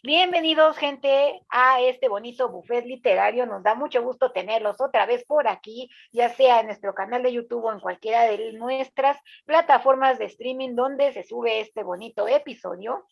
Bienvenidos, gente, a este bonito buffet literario. Nos da mucho gusto tenerlos otra vez por aquí, ya sea en nuestro canal de YouTube o en cualquiera de nuestras plataformas de streaming donde se sube este bonito episodio.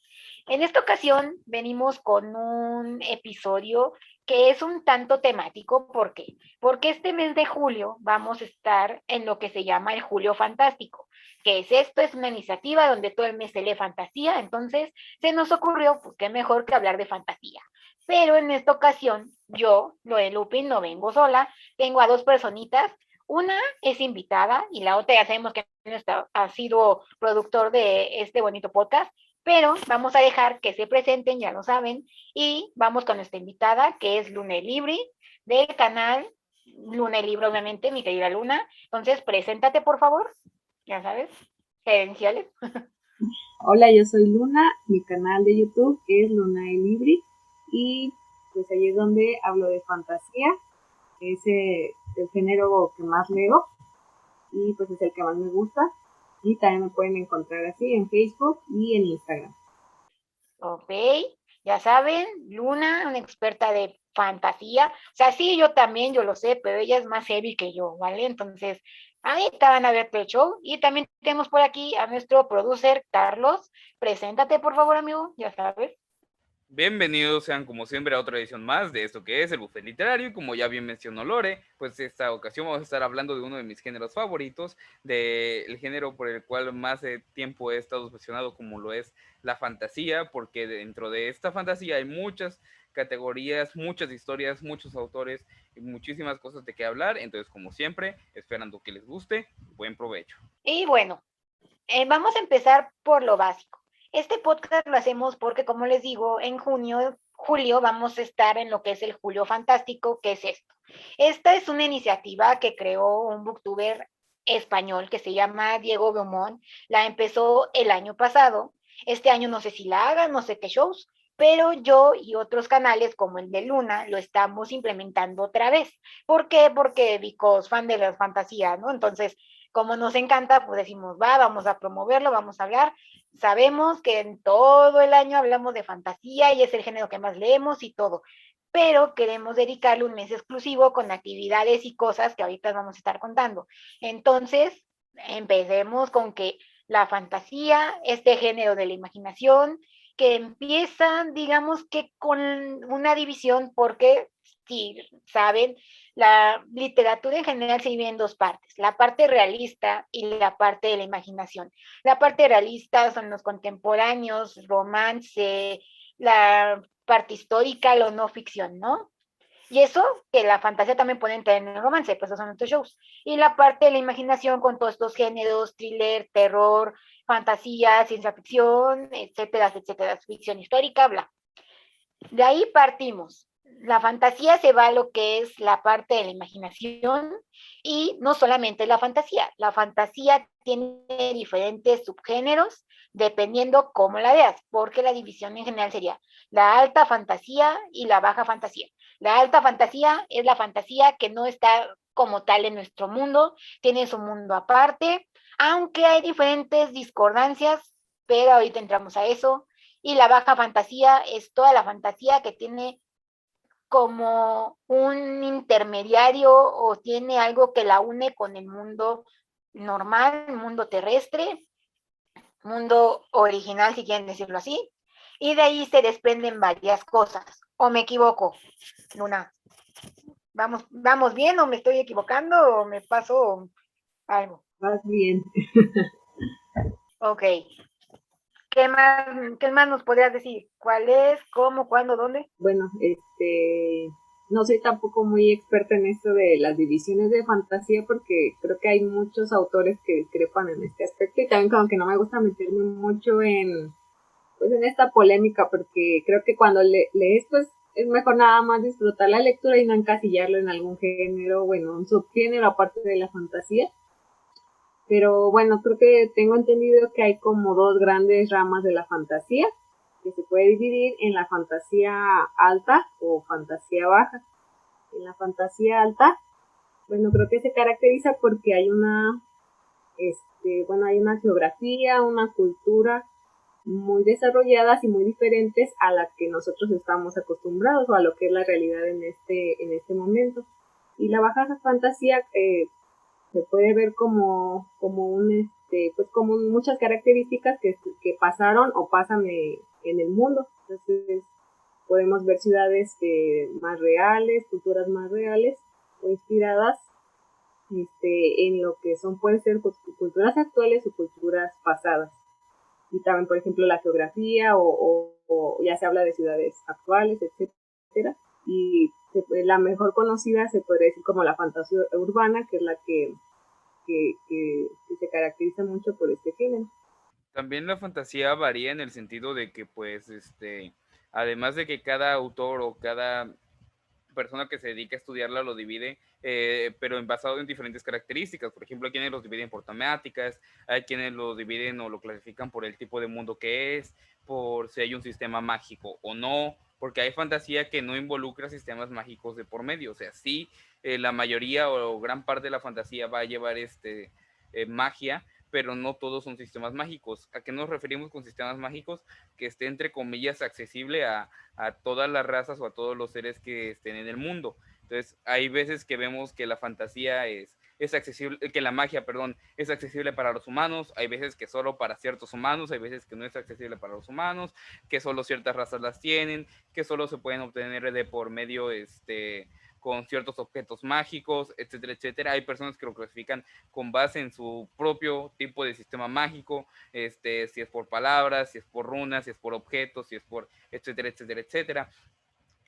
En esta ocasión venimos con un episodio que es un tanto temático. ¿Por qué? Porque este mes de julio vamos a estar en lo que se llama el Julio Fantástico. ¿Qué es esto? Es una iniciativa donde todo el mes se lee fantasía, entonces se nos ocurrió, pues qué mejor que hablar de fantasía. Pero en esta ocasión, yo, Loe Lupin, no vengo sola, tengo a dos personitas. Una es invitada y la otra ya sabemos que ha sido productor de este bonito podcast, pero vamos a dejar que se presenten, ya lo saben, y vamos con nuestra invitada, que es Luna Libri, del canal Luna Libri, obviamente, mi querida Luna. Entonces, preséntate, por favor, ya sabes, credenciales. Hola, yo soy Luna, mi canal de YouTube es Luna el Libri y pues ahí es donde hablo de fantasía, que es el género que más leo y pues es el que más me gusta y también me pueden encontrar así en Facebook y en Instagram. Ok, ya saben, Luna, una experta de fantasía. O sea, sí, yo también, yo lo sé, pero ella es más heavy que yo, ¿vale? Entonces, ahí te van a ver el show. Y también tenemos por aquí a nuestro producer, Carlos. Preséntate, por favor, amigo, ya sabes. Bienvenidos sean como siempre a otra edición más de esto que es el Buffet Literario y como ya bien mencionó Lore, pues esta ocasión vamos a estar hablando de uno de mis géneros favoritos, del género por el cual más tiempo he estado obsesionado como lo es la fantasía, porque dentro de esta fantasía hay muchas categorías, muchas historias, muchos autores y muchísimas cosas de qué hablar, entonces como siempre, esperando que les guste, buen provecho. Y bueno, vamos a empezar por lo básico. Este podcast lo hacemos porque, como les digo, en julio vamos a estar en lo que es el Julio Fantástico. ¿Qué es esto? Esta es una iniciativa que creó un booktuber español que se llama Diego Beaumont. La empezó el año pasado. Este año no sé si la hagan, no sé qué shows, pero yo y otros canales como el de Luna lo estamos implementando otra vez. ¿Por qué? Porque Vicos, fan de las fantasías, ¿no? Entonces, como nos encanta, pues decimos, va, vamos a promoverlo, vamos a hablar. Sabemos que en todo el año hablamos de fantasía y es el género que más leemos y todo, pero queremos dedicarle un mes exclusivo con actividades y cosas que ahorita vamos a estar contando. Entonces, empecemos con que la fantasía, este género de la imaginación, que empieza, digamos que con una división, porque si saben, la literatura en general se divide en dos partes, la parte realista y la parte de la imaginación. La parte realista son los contemporáneos, romance, la parte histórica, lo no ficción, ¿no? Y eso, que la fantasía también puede entrar en el romance, pues esos son nuestros shows. Y la parte de la imaginación con todos estos géneros, thriller, terror, fantasía, ciencia ficción, etcétera, etcétera, ficción histórica, bla. De ahí partimos. La fantasía se va a lo que es la parte de la imaginación y no solamente la fantasía tiene diferentes subgéneros dependiendo cómo la veas, porque la división en general sería la alta fantasía y la baja fantasía. La alta fantasía es la fantasía que no está como tal en nuestro mundo, tiene su mundo aparte, aunque hay diferentes discordancias, pero ahorita entramos a eso. Y la baja fantasía es toda la fantasía que tiene como un intermediario o tiene algo que la une con el mundo normal, mundo terrestre, mundo original, si quieren decirlo así. Y de ahí se desprenden varias cosas. ¿O me equivoco, Luna? ¿Vamos bien o me estoy equivocando o me paso algo? Más bien, Ok. ¿Qué más nos podrías decir? ¿Cuál es? ¿Cómo? ¿Cuándo? ¿Dónde? bueno, no soy tampoco muy experta en esto de las divisiones de fantasía porque creo que hay muchos autores que discrepan en este aspecto y también como que no me gusta meterme mucho pues en esta polémica, porque creo que cuando lees, pues es mejor nada más disfrutar la lectura y no encasillarlo en algún género, bueno, un subgénero aparte de la fantasía. Pero bueno, creo que tengo entendido que hay como dos grandes ramas de la fantasía, que se puede dividir en la fantasía alta o fantasía baja. En la fantasía alta, bueno, creo que se caracteriza porque hay una, bueno, hay una geografía, una cultura muy desarrolladas y muy diferentes a la que nosotros estamos acostumbrados o a lo que es la realidad en este momento. Y la baja fantasía se puede ver como pues como muchas características que pasaron o pasan en el mundo. Entonces podemos ver ciudades más reales, culturas más reales o inspiradas en lo que son, pueden ser culturas actuales o culturas pasadas. Y también, por ejemplo, la geografía o ya se habla de ciudades actuales, etcétera. Y la mejor conocida se podría decir como la fantasía urbana, que es la que se caracteriza mucho por este género. También la fantasía varía en el sentido de que, pues, además de que cada autor o cada persona que se dedica a estudiarla lo divide, pero basado en diferentes características. Por ejemplo, hay quienes los dividen por temáticas, hay quienes lo dividen o lo clasifican por el tipo de mundo que es, por si hay un sistema mágico o no, porque hay fantasía que no involucra sistemas mágicos de por medio. O sea, sí, la mayoría o gran parte de la fantasía va a llevar magia, pero no todos son sistemas mágicos. ¿A qué nos referimos con sistemas mágicos? Que esté entre comillas accesible a todas las razas o a todos los seres que estén en el mundo. Entonces, hay veces que vemos que la fantasía es accesible, que la magia, perdón, es accesible para los humanos, hay veces que solo para ciertos humanos, hay veces que no es accesible para los humanos, que solo ciertas razas las tienen, que solo se pueden obtener de por medio con ciertos objetos mágicos, etcétera, etcétera. Hay personas que lo clasifican con base en su propio tipo de sistema mágico, si es por palabras, si es por runas, si es por objetos, si es por etcétera, etcétera, etcétera.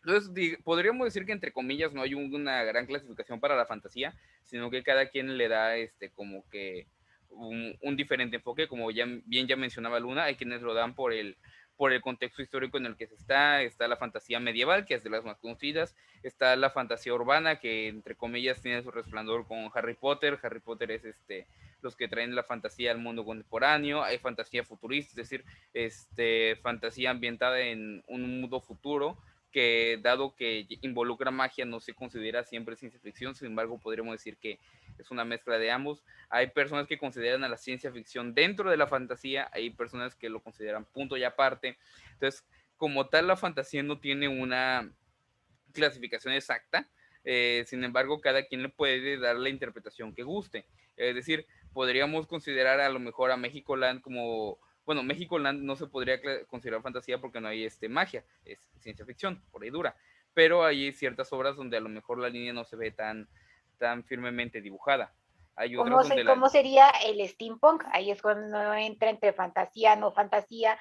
Entonces, podríamos decir que entre comillas no hay una gran clasificación para la fantasía, sino que cada quien le da como que un diferente enfoque, como ya mencionaba Luna, hay quienes lo dan por el contexto histórico en el que está la fantasía medieval, que es de las más conocidas, está la fantasía urbana, que entre comillas tiene su resplandor con Harry Potter es los que traen la fantasía al mundo contemporáneo, hay fantasía futurista, es decir, fantasía ambientada en un mundo futuro, que dado que involucra magia no se considera siempre ciencia ficción, sin embargo podríamos decir que es una mezcla de ambos. Hay personas que consideran a la ciencia ficción dentro de la fantasía, hay personas que lo consideran punto y aparte. Entonces, como tal, la fantasía no tiene una clasificación exacta, sin embargo, cada quien le puede dar la interpretación que guste. Es decir, podríamos considerar a lo mejor a México Land como, bueno, México Land no se podría considerar fantasía porque no hay magia, es ciencia ficción, por ahí dura. Pero hay ciertas obras donde a lo mejor la línea no se ve tan firmemente dibujada. Hay otras donde ¿Cómo sería el steampunk? Ahí es cuando entra entre fantasía, no fantasía,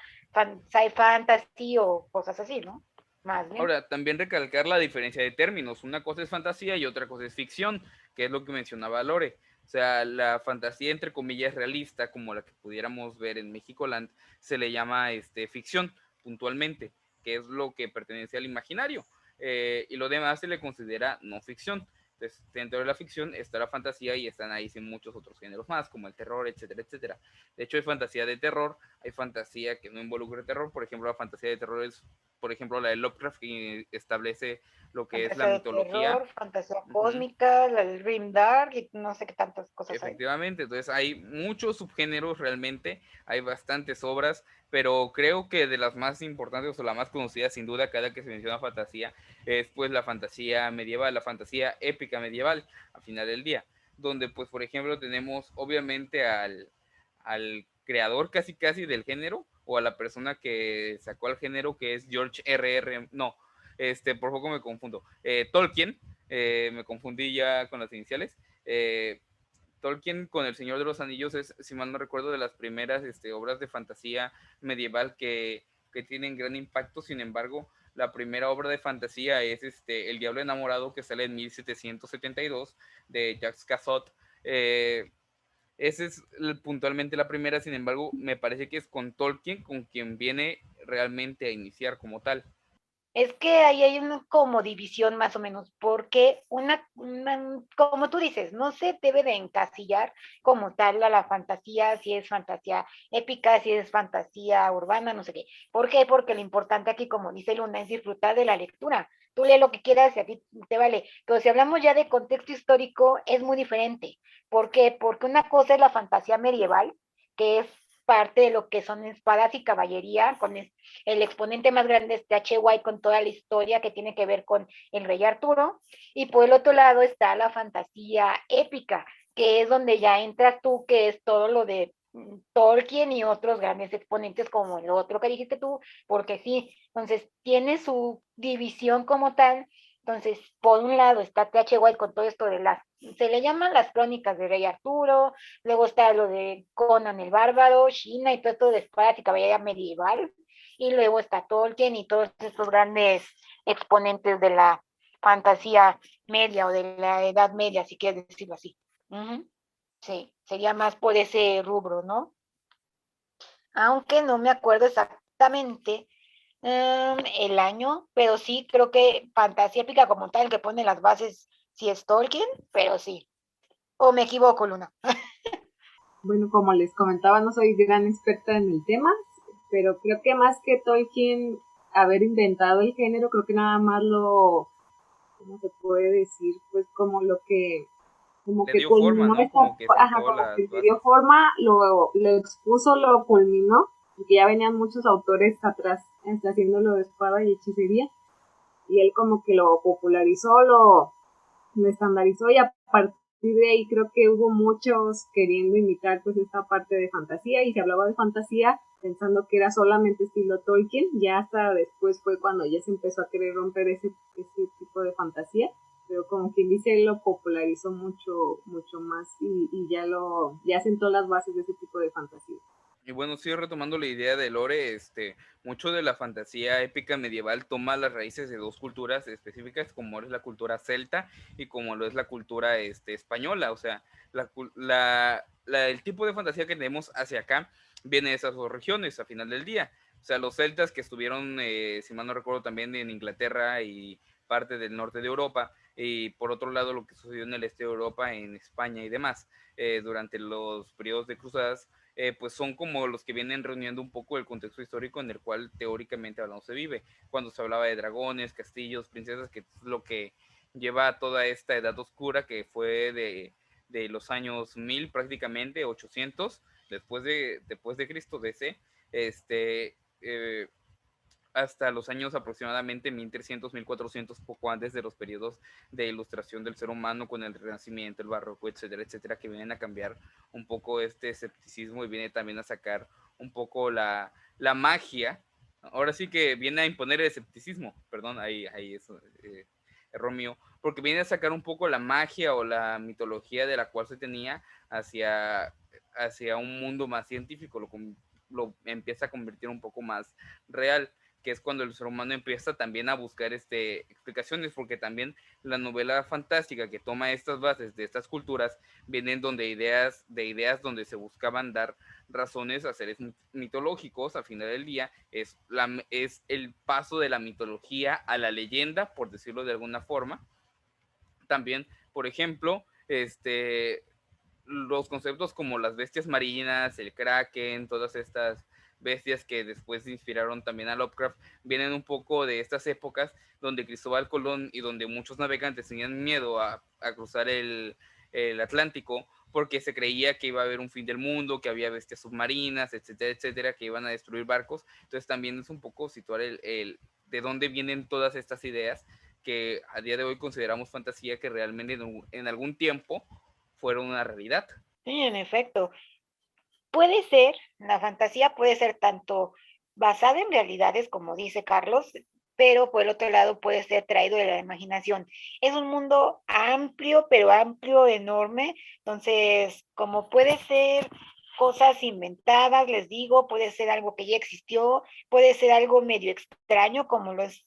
sci fantasy o cosas así, ¿no? Más bien. Ahora, también recalcar la diferencia de términos. Una cosa es fantasía y otra cosa es ficción, que es lo que mencionaba Lore. O sea, la fantasía, entre comillas, realista, como la que pudiéramos ver en Mexicoland, se le llama ficción, puntualmente, que es lo que pertenece al imaginario. Y lo demás se le considera no ficción. Entonces, dentro de la ficción está la fantasía y están ahí muchos otros géneros más, como el terror, etcétera, etcétera. De hecho, hay fantasía de terror, hay fantasía que no involucra terror. Por ejemplo, la fantasía de terror es, por ejemplo, la de Lovecraft, que establece lo que es la Fantasía de mitología. terror, fantasía Uh-huh. cósmica, el Grim Dark y no sé qué tantas cosas hay. Efectivamente, entonces hay muchos subgéneros realmente, hay bastantes obras, pero creo que de las más importantes o la más conocida sin duda cada que se menciona fantasía es pues la fantasía medieval, la fantasía épica medieval al final del día, donde pues por ejemplo tenemos obviamente al creador casi casi del género o a la persona que sacó al género, que es George R.R. No, por poco me confundo, Tolkien, me confundí ya con las iniciales. Tolkien con El Señor de los Anillos es, si mal no recuerdo, de las primeras obras de fantasía medieval que tienen gran impacto. Sin embargo, la primera obra de fantasía es El Diablo Enamorado, que sale en 1772 de Jacques Cassot. Esa es puntualmente la primera, sin embargo, me parece que es con Tolkien con quien viene realmente a iniciar como tal. Es que ahí hay una como división más o menos, porque como tú dices, no se debe de encasillar como tal a la fantasía, si es fantasía épica, si es fantasía urbana, no sé qué. ¿Por qué? Porque lo importante aquí, como dice Luna, es disfrutar de la lectura. Tú lee lo que quieras y a ti te vale. Pero si hablamos ya de contexto histórico, es muy diferente. ¿Por qué? Porque una cosa es la fantasía medieval, que es parte de lo que son espadas y caballería, con el exponente más grande es T.H. White con toda la historia que tiene que ver con el rey Arturo, y por el otro lado está la fantasía épica, que es donde ya entras tú, que es todo lo de Tolkien y otros grandes exponentes como el otro que dijiste tú, porque sí, entonces tiene su división como tal. Entonces, por un lado está T.H. White con todo esto de se le llaman las crónicas de Rey Arturo, luego está lo de Conan el Bárbaro, China y todo esto de espadas y caballería medieval, y luego está Tolkien y todos estos grandes exponentes de la fantasía media o de la Edad Media, si quieres decirlo así. Uh-huh. Sí, sería más por ese rubro, ¿no? Aunque no me acuerdo exactamente el año, pero sí creo que fantasía épica como tal, el que pone las bases, sí es Tolkien, pero sí. ¿O me equivoco, Luna? Bueno, como les comentaba, no soy gran experta en el tema, pero creo que más que Tolkien haber inventado el género, creo que nada más ¿cómo se puede decir? Pues como Le que dio forma, culminó ¿no? esta, Como que ajá, sentó como que las le dio bases. forma, lo expuso, lo culminó, porque ya venían muchos autores atrás haciéndolo de espada y hechicería, y él como que lo popularizó, lo estandarizó, y a partir de ahí creo que hubo muchos queriendo imitar pues esta parte de fantasía, y se hablaba de fantasía pensando que era solamente estilo Tolkien. Ya hasta después fue cuando ya se empezó a querer romper ese tipo de fantasía, pero como quien dice, él lo popularizó mucho más, y ya sentó las bases de ese tipo de fantasía. Y bueno, sí, retomando la idea de Lore, mucho de la fantasía épica medieval toma las raíces de dos culturas específicas, como es la cultura celta y como lo es la cultura española. O sea, el tipo de fantasía que tenemos hacia acá viene de esas dos regiones a final del día. O sea, los celtas que estuvieron, si mal no recuerdo, también en Inglaterra y parte del norte de Europa, y por otro lado lo que sucedió en el este de Europa, en España y demás, durante los periodos de cruzadas, pues son como los que vienen reuniendo un poco el contexto histórico en el cual teóricamente hablando se vive, cuando se hablaba de dragones, castillos, princesas, que es lo que lleva a toda esta edad oscura que fue de los años 1000 prácticamente, 800, después de Cristo DC, eh, hasta los años aproximadamente 1300, 1400, poco antes de los periodos de ilustración del ser humano con el Renacimiento, el Barroco, etcétera, etcétera, que vienen a cambiar un poco este escepticismo y viene también a sacar un poco la magia. Ahora sí que viene a imponer el escepticismo, perdón, ahí eso, error mío, porque viene a sacar un poco la magia o la mitología de la cual se tenía hacia un mundo más científico, lo empieza a convertir un poco más real, que es cuando el ser humano empieza también a buscar explicaciones, porque también la novela fantástica que toma estas bases de estas culturas vienen de ideas donde se buscaban dar razones a seres mitológicos. Al final del día es el paso de la mitología a la leyenda, por decirlo de alguna forma. También, por ejemplo, los conceptos como las bestias marinas, el kraken, todas estas bestias que después inspiraron también a Lovecraft, vienen un poco de estas épocas donde Cristóbal Colón y donde muchos navegantes tenían miedo a cruzar el Atlántico, porque se creía que iba a haber un fin del mundo, que había bestias submarinas, etcétera, etcétera, que iban a destruir barcos. Entonces también es un poco situar de dónde vienen todas estas ideas que a día de hoy consideramos fantasía, que realmente en algún tiempo fueron una realidad. Sí, en efecto. Puede ser, la fantasía puede ser tanto basada en realidades, como dice Carlos, pero por el otro lado puede ser traído de la imaginación. Es un mundo amplio, pero amplio, enorme. Entonces, como puede ser cosas inventadas, les digo, puede ser algo que ya existió, puede ser algo medio extraño, como lo es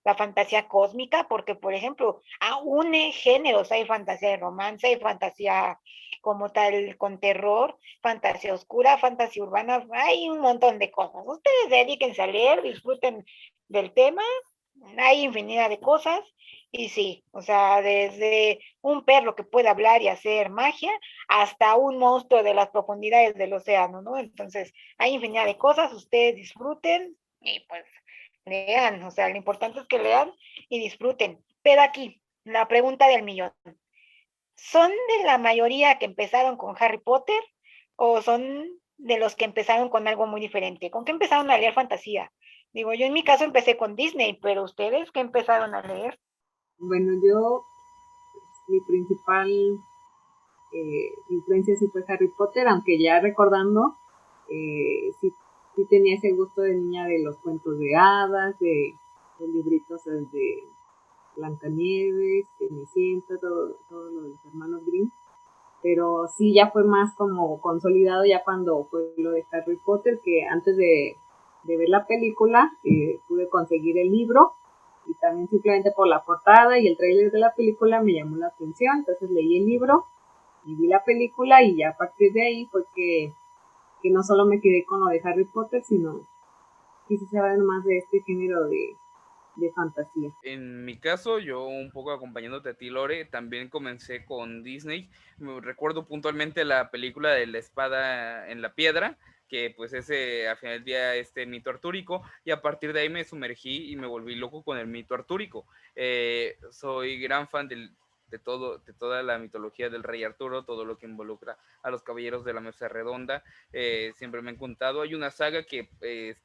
la fantasía cósmica, porque, por ejemplo, une géneros, hay fantasía de romance, hay fantasía como tal con terror, fantasía oscura, fantasía urbana, hay un montón de cosas. Ustedes dedíquense a leer, disfruten del tema, hay infinidad de cosas. Y sí, o sea, desde un perro que puede hablar y hacer magia hasta un monstruo de las profundidades del océano, ¿no? Entonces, hay infinidad de cosas, ustedes disfruten y pues lean, o sea, lo importante es que lean y disfruten. Pero aquí, la pregunta del millón. ¿Son de la mayoría que empezaron con Harry Potter o son de los que empezaron con algo muy diferente. ¿Con qué empezaron a leer fantasía? Digo, yo en mi caso empecé con Disney, pero ustedes, ¿qué empezaron a leer? Bueno, yo, mi principal influencia sí fue Harry Potter, aunque ya recordando, sí tenía ese gusto de niña de los cuentos de hadas, de los libritos de Blancanieves, Cenicienta, todo lo de los hermanos Grimm. Pero sí ya fue más como consolidado ya cuando fue lo de Harry Potter, que antes de ver la película pude conseguir el libro y también simplemente por la portada y el tráiler de la película me llamó la atención, entonces leí el libro y vi la película y ya a partir de ahí fue que no solo me quedé con lo de Harry Potter, sino quise saber más de este género de fantasía. En mi caso, yo un poco acompañándote a ti, Lore, también comencé con Disney. Me recuerdo puntualmente la película de La espada en la piedra, que pues ese al final del día mito artúrico, y a partir de ahí me sumergí y me volví loco con el mito artúrico. Soy gran fan de toda la mitología del rey Arturo, todo lo que involucra a los caballeros de la mesa redonda. Siempre me han contado. Hay una saga que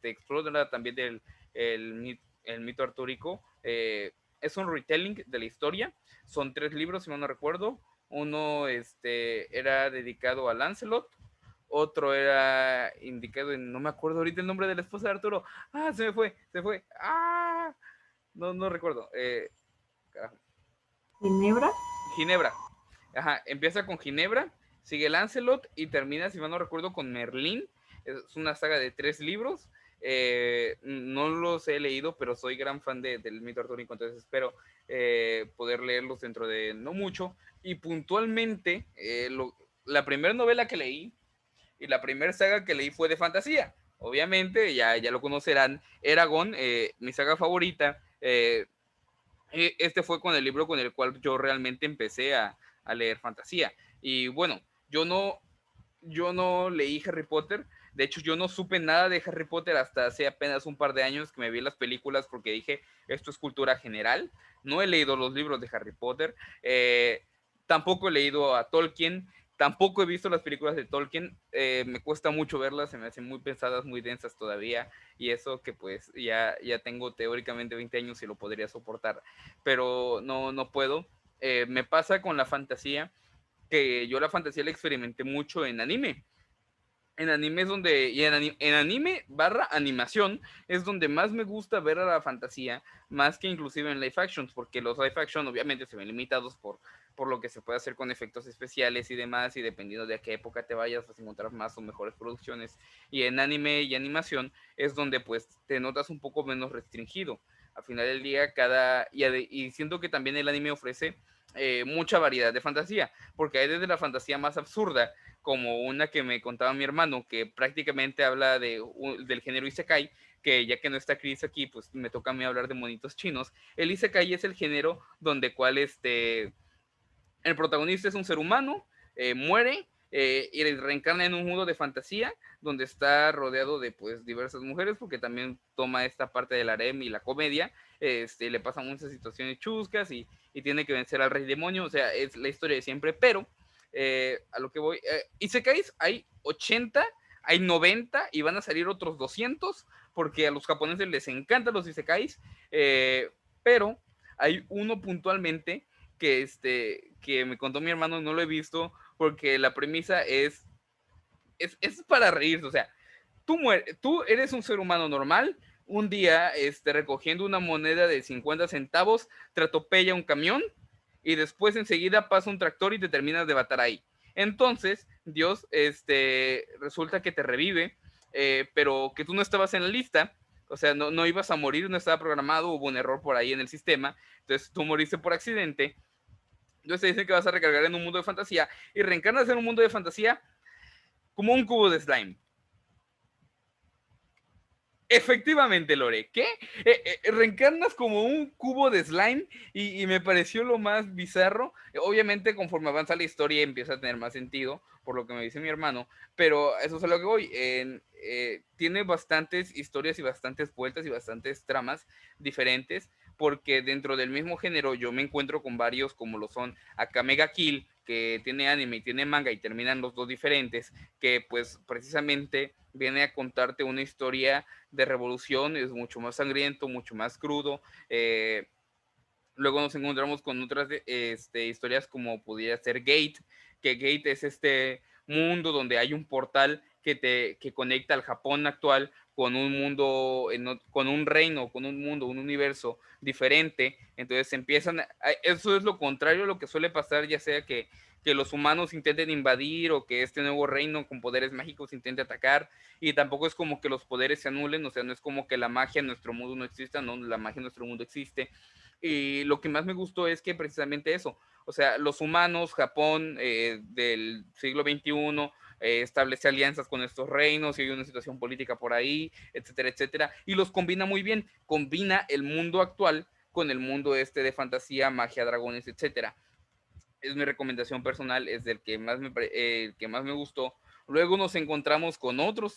explora también el mito artúrico. Es un retelling de la historia. Son 3 libros, si mal no recuerdo. Uno era dedicado a Lancelot. Otro era indicado en, no me acuerdo ahorita el nombre de la esposa de Arturo. Ah, se me fue. Ah, no recuerdo. ¿Ginebra? Ginebra. Ajá, empieza con Ginebra, sigue Lancelot y termina, si mal no recuerdo, con Merlín. Es una saga de 3 libros. No los he leído, pero soy gran fan del mito artúrico, entonces espero poder leerlos dentro de no mucho. Y puntualmente, la primera novela que leí y la primera saga que leí fue de fantasía. Obviamente, ya lo conocerán, Eragon, mi saga favorita. Este fue con el libro con el cual yo realmente empecé a leer fantasía. Y bueno, yo no leí Harry Potter. De hecho, yo no supe nada de Harry Potter hasta hace apenas un par de años que me vi las películas porque dije, esto es cultura general. No he leído los libros de Harry Potter. Tampoco he leído a Tolkien. Tampoco he visto las películas de Tolkien. Me cuesta mucho verlas, se me hacen muy pesadas, muy densas todavía. Y eso que pues ya tengo teóricamente 20 años y lo podría soportar. Pero no puedo. Me pasa con la fantasía que yo la fantasía la experimenté mucho en anime. En anime es donde, y en anime / animación es donde más me gusta ver a la fantasía, más que inclusive en live actions, porque los live action obviamente se ven limitados por lo que se puede hacer con efectos especiales y demás, y dependiendo de a qué época te vayas vas a encontrar más o mejores producciones. Y en anime y animación es donde pues te notas un poco menos restringido. Al final del día y siento que también el anime ofrece mucha variedad de fantasía, porque hay desde la fantasía más absurda, como una que me contaba mi hermano, que prácticamente habla del género Isekai, que ya que no está Chris aquí, pues me toca a mí hablar de monitos chinos. El Isekai es el género donde cual el protagonista es un ser humano, muere y reencarna en un mundo de fantasía donde está rodeado de pues diversas mujeres, porque también toma esta parte del harem y la comedia. Le pasan muchas situaciones chuscas y tiene que vencer al rey demonio. O sea, es la historia de siempre, pero a lo que voy, Isekais hay 80, hay 90 y van a salir otros 200 porque a los japoneses les encantan los Isekais, pero hay uno puntualmente que me contó mi hermano, no lo he visto, porque la premisa es para reírse. O sea, tú eres un ser humano normal, un día recogiendo una moneda de 50 centavos, te atropella un camión y después enseguida pasa un tractor y te terminas de matar ahí. Entonces, Dios resulta que te revive, pero que tú no estabas en la lista. O sea, no ibas a morir, no estaba programado, hubo un error por ahí en el sistema. Entonces tú moriste por accidente. Entonces te dicen que vas a recargar en un mundo de fantasía y reencarnas en un mundo de fantasía como un cubo de slime. Efectivamente, Lore, ¿qué? Reencarnas como un cubo de slime y me pareció lo más bizarro. Obviamente, conforme avanza la historia empieza a tener más sentido, por lo que me dice mi hermano, pero eso es a lo que voy. Tiene bastantes historias y bastantes vueltas y bastantes tramas diferentes, porque dentro del mismo género yo me encuentro con varios como lo son Akame ga Kill, que tiene anime y tiene manga y terminan los dos diferentes, que pues precisamente viene a contarte una historia de revolución, es mucho más sangriento, mucho más crudo. Luego nos encontramos con otras historias como pudiera ser Gate, que Gate es este mundo donde hay un portal que conecta al Japón actual con un mundo, con un reino, con un mundo, un universo diferente. Entonces eso es lo contrario a lo que suele pasar, ya sea que los humanos intenten invadir o que este nuevo reino con poderes mágicos intente atacar, y tampoco es como que los poderes se anulen, o sea, no es como que la magia en nuestro mundo no exista, no, la magia en nuestro mundo existe. Y lo que más me gustó es que precisamente eso, o sea, los humanos, Japón del siglo XXI, establece alianzas con estos reinos y hay una situación política por ahí, etcétera, etcétera, y los combina muy bien, combina el mundo actual con el mundo de fantasía, magia, dragones, etcétera. Es mi recomendación personal, es el que más me gustó. Luego nos encontramos con otro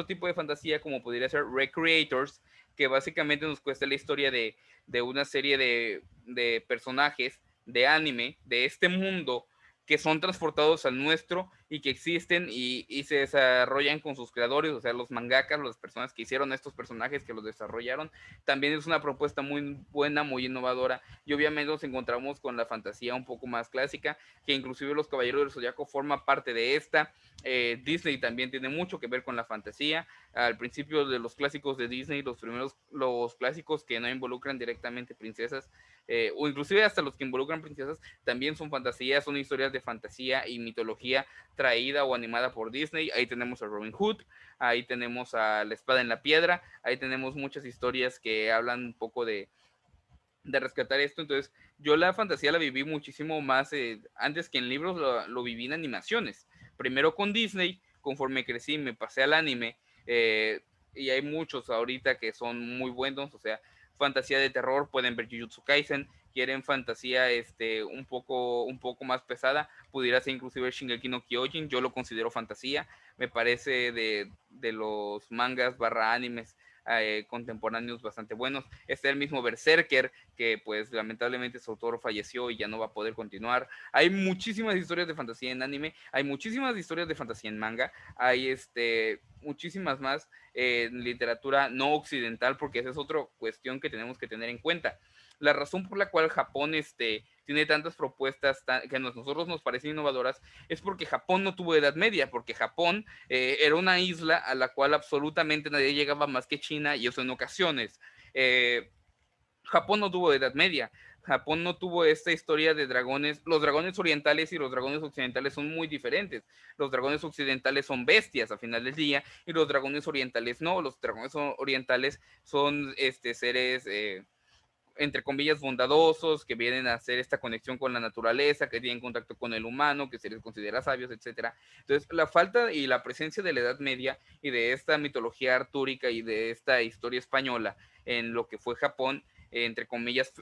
tipo de fantasía, como podría ser Recreators, que básicamente nos cuesta la historia de una serie de personajes de anime de este mundo que son transportados al nuestro y que existen y se desarrollan con sus creadores, o sea, los mangakas, las personas que hicieron estos personajes, que los desarrollaron. También es una propuesta muy buena, muy innovadora, y obviamente nos encontramos con la fantasía un poco más clásica, que inclusive los Caballeros del Zodiaco forma parte de esta. Disney también tiene mucho que ver con la fantasía. Al principio de los clásicos de Disney, los clásicos que no involucran directamente princesas, o inclusive hasta los que involucran princesas, también son fantasías, son historias de fantasía y mitología traída o animada por Disney. Ahí tenemos a Robin Hood, ahí tenemos a La Espada en la Piedra, ahí tenemos muchas historias que hablan un poco de rescatar esto. Entonces yo la fantasía la viví muchísimo más antes que en libros, lo viví en animaciones, primero con Disney, conforme crecí me pasé al anime, y hay muchos ahorita que son muy buenos, o sea, fantasía de terror, pueden ver Jujutsu Kaisen. Quieren fantasía un poco más pesada, pudiera ser inclusive Shingeki no Kyojin, yo lo considero fantasía, me parece de los mangas barra animes contemporáneos bastante buenos. Está el mismo Berserker, que pues lamentablemente su autor falleció y ya no va a poder continuar. Hay muchísimas historias de fantasía en anime, hay muchísimas historias de fantasía en manga, hay muchísimas más en literatura no occidental, porque esa es otra cuestión que tenemos que tener en cuenta. La razón por la cual Japón tiene tantas propuestas que a nosotros nos parecen innovadoras es porque Japón no tuvo Edad Media, porque Japón era una isla a la cual absolutamente nadie llegaba más que China, y eso en ocasiones. Japón no tuvo Edad Media. Japón no tuvo esta historia de dragones. Los dragones orientales y los dragones occidentales son muy diferentes. Los dragones occidentales son bestias a final del día y los dragones orientales no. Los dragones orientales son seres entre comillas bondadosos, que vienen a hacer esta conexión con la naturaleza, que tienen contacto con el humano, que se les considera sabios, etcétera. Entonces, la falta y la presencia de la Edad Media y de esta mitología artúrica y de esta historia española en lo que fue Japón, entre comillas,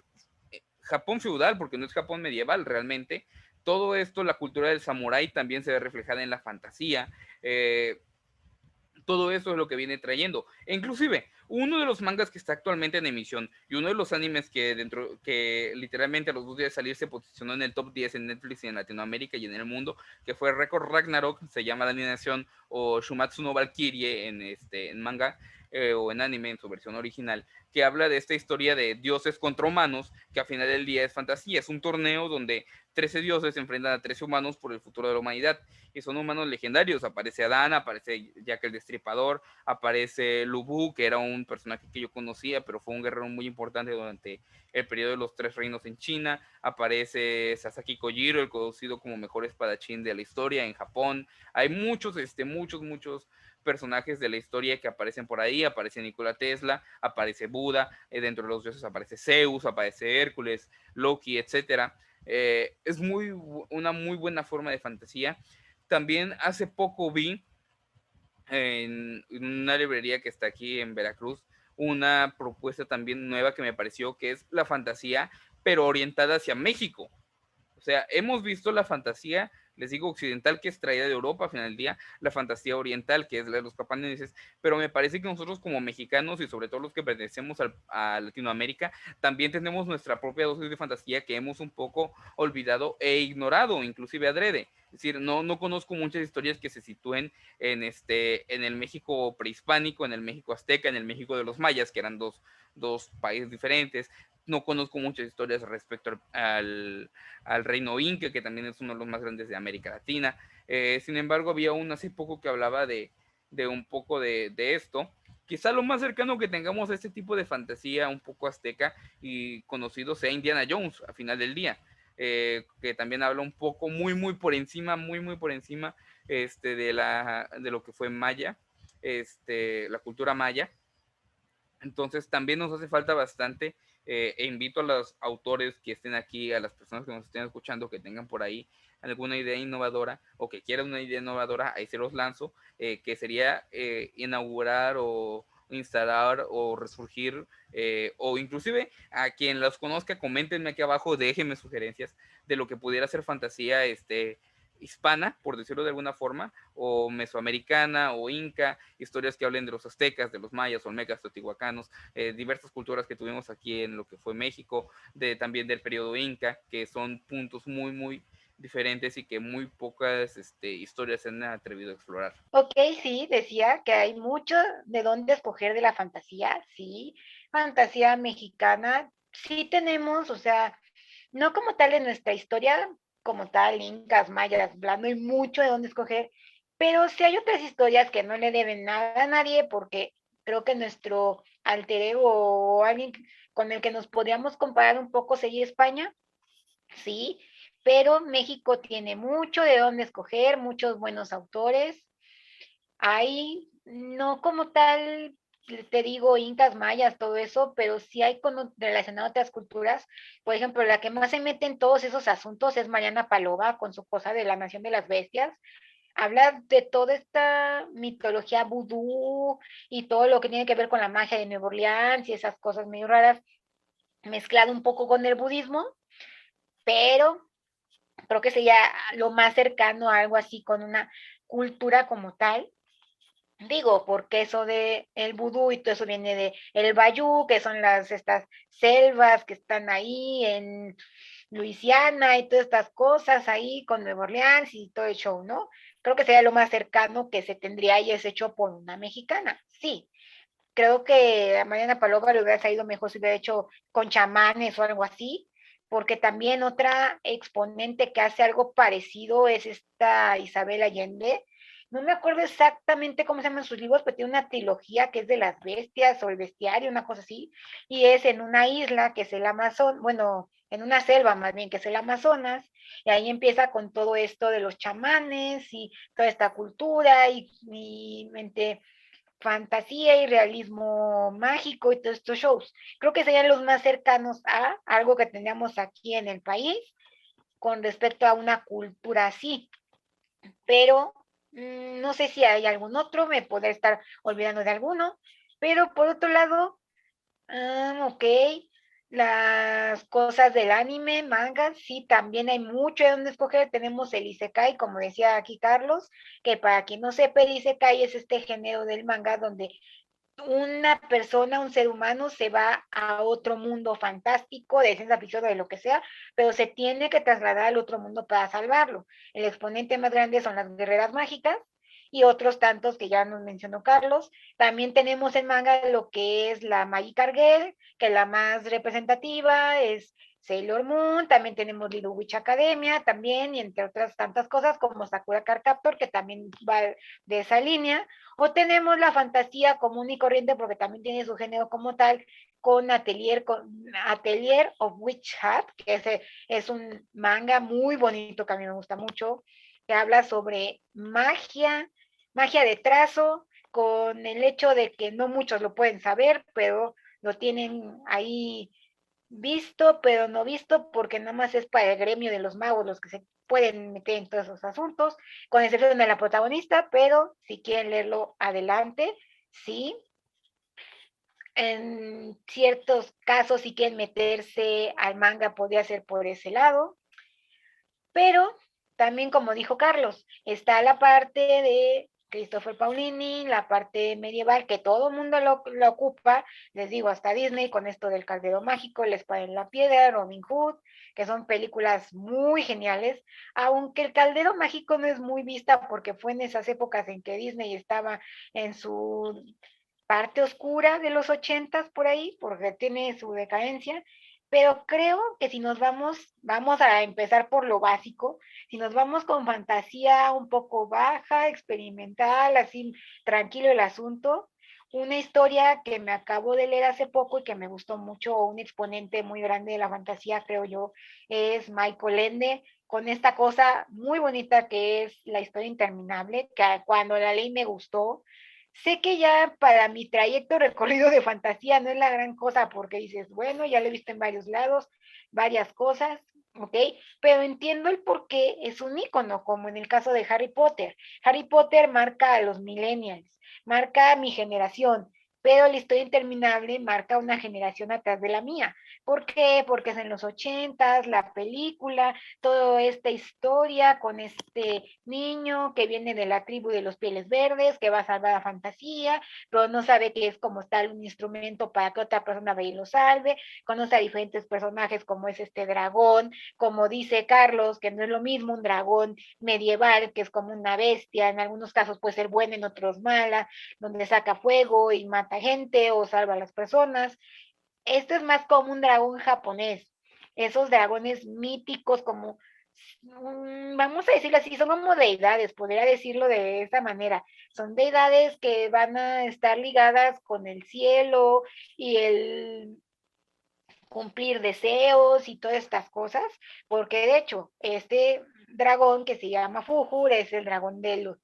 Japón feudal, porque no es Japón medieval realmente. Todo esto, la cultura del samurái también se ve reflejada en la fantasía. Todo eso es lo que viene trayendo. E inclusive, uno de los mangas que está actualmente en emisión y uno de los animes que literalmente a los 2 días de salir se posicionó en el top 10 en Netflix y en Latinoamérica y en el mundo, que fue Record Ragnarok, se llama la animación, o Shumatsu no Valkyrie en manga, o en anime en su versión original, que habla de esta historia de dioses contra humanos, que a final del día es fantasía. Es un torneo donde 13 dioses se enfrentan a 13 humanos por el futuro de la humanidad, y son humanos legendarios. Aparece Adán, aparece Jack el Destripador, aparece Lubu, que era un personaje que yo conocía, pero fue un guerrero muy importante durante el periodo de los 3 reinos en China. Aparece Sasaki Kojiro, el conocido como mejor espadachín de la historia en Japón. Hay muchos personajes de la historia que aparecen por ahí. Aparece Nikola Tesla, aparece Buda, dentro de los dioses aparece Zeus, aparece Hércules, Loki, etcétera. Es una muy buena forma de fantasía. También hace poco vi en una librería que está aquí en Veracruz una propuesta también nueva que me pareció, que es la fantasía, pero orientada hacia México. O sea, hemos visto la fantasía les digo, occidental, que es traída de Europa al final del día, la fantasía oriental, que es la de los japoneses, pero me parece que nosotros como mexicanos y sobre todo los que pertenecemos a Latinoamérica, también tenemos nuestra propia dosis de fantasía que hemos un poco olvidado e ignorado, inclusive adrede. Es decir, no conozco muchas historias que se sitúen en el México prehispánico, en el México azteca, en el México de los mayas, que eran dos países diferentes. No conozco muchas historias respecto al reino inca, que también es uno de los más grandes de América Latina. Sin embargo, había uno hace poco que hablaba de un poco de esto. Quizá lo más cercano que tengamos a este tipo de fantasía un poco azteca y conocido sea Indiana Jones, a final del día. Que también habla un poco muy por encima, muy por encima de lo que fue maya, la cultura maya. Entonces también nos hace falta bastante, e invito a los autores que estén aquí, a las personas que nos estén escuchando, que tengan por ahí alguna idea innovadora o que quieran una idea innovadora, ahí se los lanzo, que sería inaugurar o instalar o resurgir, o inclusive a quien los conozca, coméntenme aquí abajo, déjenme sugerencias de lo que pudiera ser fantasía hispana, por decirlo de alguna forma, o mesoamericana o inca, historias que hablen de los aztecas, de los mayas, olmecas, teotihuacanos, diversas culturas que tuvimos aquí en lo que fue México, también del periodo inca, que son puntos muy diferentes y que muy pocas historias se han atrevido a explorar. Ok, sí, decía que hay mucho de dónde escoger de la fantasía, sí, fantasía mexicana, sí tenemos, o sea, no como tal en nuestra historia, como tal, incas, mayas, bla, no hay mucho de dónde escoger, pero sí hay otras historias que no le deben nada a nadie, porque creo que nuestro alter ego o alguien con el que nos podríamos comparar un poco sería España, sí, pero México tiene mucho de dónde escoger, muchos buenos autores. Hay, no como tal, te digo, incas, mayas, todo eso, pero sí hay relacionado a otras culturas. Por ejemplo, la que más se mete en todos esos asuntos es Mariana Palova con su cosa de la Nación de las Bestias. Habla de toda esta mitología vudú y todo lo que tiene que ver con la magia de Nueva Orleans y esas cosas medio raras, mezclado un poco con el budismo, pero creo que sería lo más cercano a algo así con una cultura como tal. Digo, porque eso de el vudú y todo eso viene de el bayú, que son estas selvas que están ahí en Luisiana y todas estas cosas ahí con Nueva Orleans y todo el show, ¿no? Creo que sería lo más cercano que se tendría y es hecho por una mexicana. Sí, creo que a Mariana Paloma le hubiera salido mejor si hubiera hecho con chamanes o algo así, porque también otra exponente que hace algo parecido es esta Isabel Allende. No me acuerdo exactamente cómo se llaman sus libros, pero tiene una trilogía que es de las bestias o el bestiario, una cosa así, y es en una isla que es el Amazonas, bueno, en una selva más bien que es el Amazonas, y ahí empieza con todo esto de los chamanes y toda esta cultura y mente fantasía y realismo mágico y todos estos shows. Creo que serían los más cercanos a algo que tendríamos aquí en el país con respecto a una cultura así. Pero no sé si hay algún otro, me podré estar olvidando de alguno. Pero por otro lado, ok, las cosas del anime, mangas, sí, también hay mucho de donde escoger. Tenemos el Isekai, como decía aquí Carlos, que para quien no sepa, el Isekai es este género del manga donde una persona, un ser humano, se va a otro mundo fantástico, de ciencia ficción o de lo que sea, pero se tiene que trasladar al otro mundo para salvarlo. El exponente más grande son las guerreras mágicas y otros tantos que ya nos mencionó Carlos. También tenemos en manga lo que es la Magic Girl, que la más representativa es Sailor Moon, también tenemos Little Witch Academia, también, y entre otras tantas cosas como Sakura Card Captor, que también va de esa línea. O tenemos la fantasía común y corriente, porque también tiene su género como tal, con Atelier of Witch Hat, que es un manga muy bonito que a mí me gusta mucho, que habla sobre magia de trazo, con el hecho de que no muchos lo pueden saber, pero lo tienen ahí visto, pero no visto, porque nada más es para el gremio de los magos los que se pueden meter en todos esos asuntos, con excepción de la protagonista, pero si quieren leerlo adelante, sí. En ciertos casos, si quieren meterse al manga, podría ser por ese lado, pero también como dijo Carlos, está la parte de Christopher Paolini, la parte medieval que todo el mundo lo ocupa, les digo, hasta Disney con esto del Caldero Mágico, La Espada en la Piedra, Robin Hood, que son películas muy geniales, aunque el Caldero Mágico no es muy vista porque fue en esas épocas en que Disney estaba en su parte oscura de los 80 por ahí, porque tiene su decadencia, pero creo que si nos vamos a empezar por lo básico, si nos vamos con fantasía un poco baja, experimental, así tranquilo el asunto, una historia que me acabo de leer hace poco y que me gustó mucho, un exponente muy grande de la fantasía, creo yo, es Michael Ende, con esta cosa muy bonita que es La Historia Interminable, que cuando la leí me gustó. Sé que ya para mi trayecto recorrido de fantasía no es la gran cosa porque dices, bueno, ya lo he visto en varios lados, varias cosas, ¿ok? Pero entiendo el por qué es un icono, como en el caso de Harry Potter. Harry Potter marca a los millennials, marca a mi generación, pero la historia interminable marca una generación atrás de la mía. ¿Por qué? Porque es en los 80s, la película, toda esta historia con este niño que viene de la tribu de los pieles verdes, que va a salvar a Fantasía, pero no sabe que es como tal un instrumento para que otra persona vaya y lo salve, conoce a diferentes personajes como es este dragón, como dice Carlos, que no es lo mismo un dragón medieval, que es como una bestia, en algunos casos puede ser buena, en otros mala, donde saca fuego y mata gente o salva a las personas. Esto es más como un dragón japonés, esos dragones míticos como, vamos a decirlo así, son como deidades, podría decirlo de esa manera. Son deidades que van a estar ligadas con el cielo y el cumplir deseos y todas estas cosas, porque de hecho, este dragón que se llama Fujur es el dragón de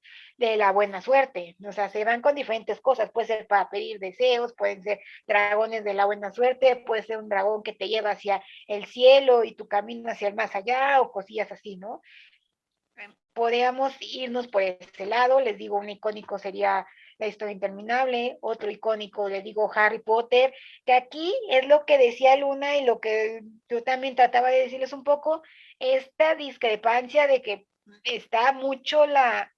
la buena suerte, o sea, se van con diferentes cosas, puede ser para pedir deseos, pueden ser dragones de la buena suerte, puede ser un dragón que te lleva hacia el cielo y tu camino hacia el más allá o cosillas así, ¿no? Podríamos irnos por ese lado, les digo, un icónico sería La Historia Interminable, otro icónico, les digo, Harry Potter, que aquí es lo que decía Luna y lo que yo también trataba de decirles un poco, esta discrepancia de que está mucho la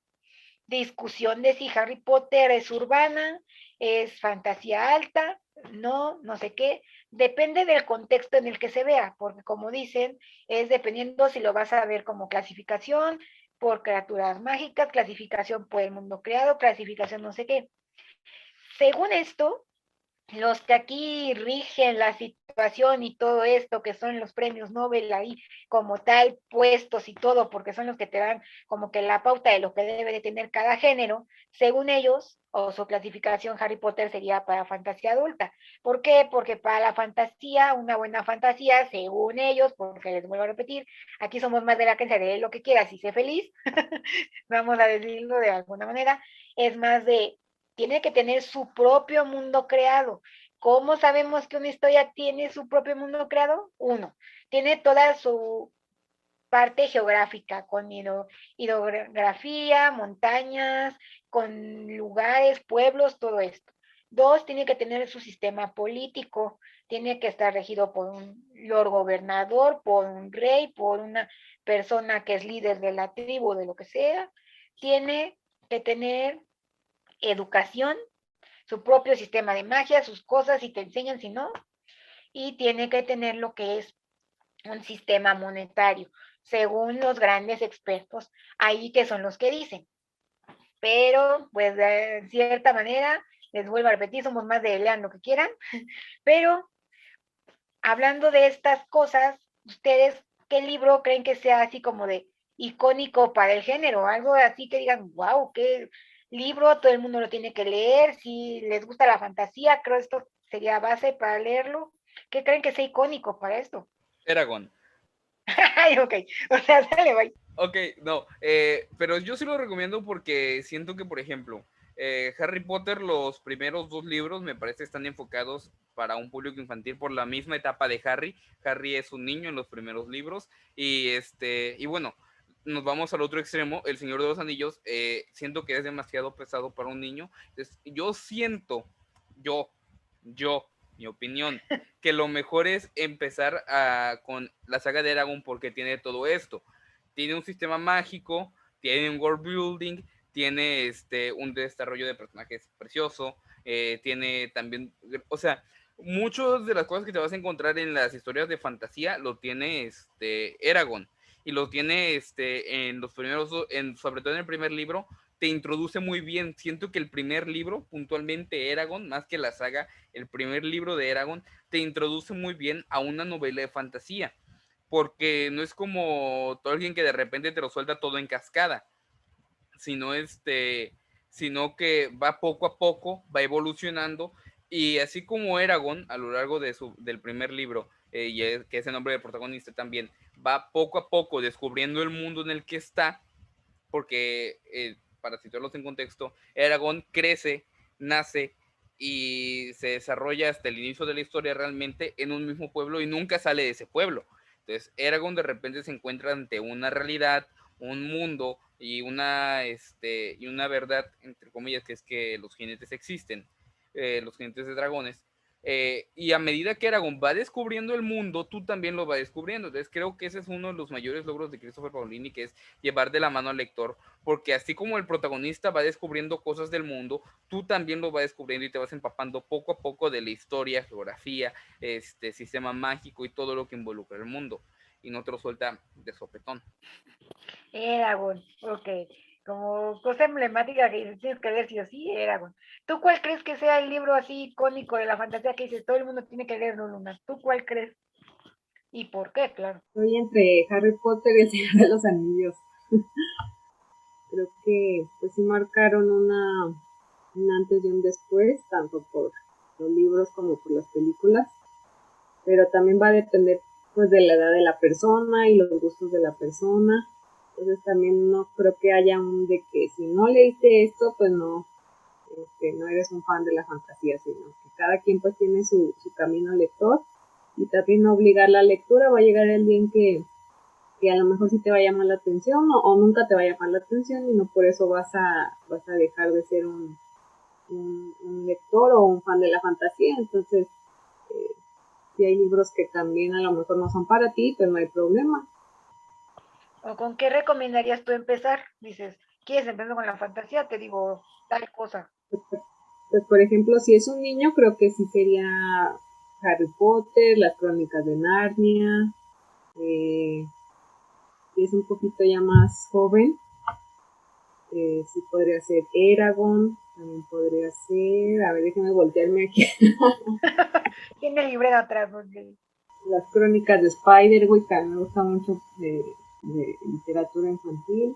discusión de si Harry Potter es urbana, es fantasía alta, no, no sé qué, depende del contexto en el que se vea, porque como dicen, es dependiendo si lo vas a ver como clasificación por criaturas mágicas, clasificación por el mundo creado, clasificación no sé qué. Según esto, los que aquí rigen la situación y todo esto, que son los premios Nobel ahí como tal, puestos y todo, porque son los que te dan como que la pauta de lo que debe de tener cada género, según ellos, o su clasificación, Harry Potter sería para fantasía adulta. ¿Por qué? Porque para la fantasía, una buena fantasía, según ellos, porque les vuelvo a repetir, aquí somos más de la creencia de lo que quieras y sé feliz, vamos a decirlo de alguna manera, es más de tiene que tener su propio mundo creado. ¿Cómo sabemos que una historia tiene su propio mundo creado? Uno, tiene toda su parte geográfica, con hidrografía, montañas, con lugares, pueblos, todo esto. Dos, tiene que tener su sistema político, tiene que estar regido por un lord gobernador, por un rey, por una persona que es líder de la tribu, de lo que sea. Tiene que tener educación, su propio sistema de magia, sus cosas, si te enseñan, si no, y tiene que tener lo que es un sistema monetario, según los grandes expertos, ahí que son los que dicen. Pero, pues, de cierta manera, les vuelvo a repetir, somos más de lean lo que quieran, pero hablando de estas cosas, ustedes, ¿qué libro creen que sea así como de icónico para el género? Algo así que digan, wow, qué libro, todo el mundo lo tiene que leer, si les gusta la fantasía, creo esto sería base para leerlo. ¿Qué creen que sea icónico para esto? Eragon. Ay, ok, o sea, sale, bye. Ok, no, pero yo sí lo recomiendo porque siento que, por ejemplo, Harry Potter, los primeros dos libros me parece están enfocados para un público infantil por la misma etapa de Harry. Harry es un niño en los primeros libros y bueno, nos vamos al otro extremo, El Señor de los Anillos, siento que es demasiado pesado para un niño. Entonces, yo siento, yo, mi opinión, que lo mejor es empezar con la saga de Eragon porque tiene todo esto. tiene un sistema mágico, tiene un world building, tiene un desarrollo de personajes precioso, tiene también, o sea, muchas de las cosas que te vas a encontrar en las historias de fantasía lo tiene Eragon, y lo tiene en los primeros, sobre todo en el primer libro, te introduce muy bien. Siento que el primer libro, puntualmente Eragon, más que la saga, el primer libro de Eragon te introduce muy bien a una novela de fantasía, porque no es como Tolkien que de repente te lo suelta todo en cascada, sino sino que va poco a poco, va evolucionando, y así como Eragon a lo largo del primer libro, que es el nombre del protagonista también, va poco a poco descubriendo el mundo en el que está, porque para situarlos en contexto, Eragon crece, nace y se desarrolla hasta el inicio de la historia realmente en un mismo pueblo y nunca sale de ese pueblo. Entonces Eragon de repente se encuentra ante una realidad, un mundo y una verdad, entre comillas, que es que los jinetes existen, los jinetes de dragones. Y a medida que Eragon va descubriendo el mundo, tú también lo vas descubriendo. Entonces creo que ese es uno de los mayores logros de Christopher Paolini, que es llevar de la mano al lector, porque así como el protagonista va descubriendo cosas del mundo, tú también lo vas descubriendo y te vas empapando poco a poco de la historia, geografía, sistema mágico y todo lo que involucra el mundo, y no te lo suelta de sopetón. Eragon, ok. Como cosa emblemática que tienes que leer sí o sí, Eragon. ¿Tú cuál crees que sea el libro así icónico de la fantasía que dices todo el mundo tiene que leerlo, Luna? ¿Tú cuál crees? ¿Y por qué? Claro. Estoy entre Harry Potter y el Señor de los Anillos. Creo que pues sí marcaron un antes y un después, tanto por los libros como por las películas, pero también va a depender pues de la edad de la persona y los gustos de la persona. Entonces también no creo que haya un de que si no leíste esto, pues no, no eres un fan de la fantasía, sino que cada quien pues tiene su camino lector, y también no obligar la lectura. Va a llegar el día en que a lo mejor sí te va a llamar la atención, o nunca te va a llamar la atención, y no por eso vas a dejar de ser un lector o un fan de la fantasía. Entonces, si hay libros que también a lo mejor no son para ti, pues no hay problema. ¿O con qué recomendarías tú empezar? Dices, ¿quieres empezar con la fantasía? Te digo tal cosa. Pues, por ejemplo, si es un niño, creo que sí sería Harry Potter, las Crónicas de Narnia. Si es un poquito ya más joven, sí podría ser Eragon, también podría ser, a ver, déjame voltearme aquí. Tiene el librero atrás, porque Las Crónicas de Spiderwick, que a mí me gusta mucho de literatura infantil.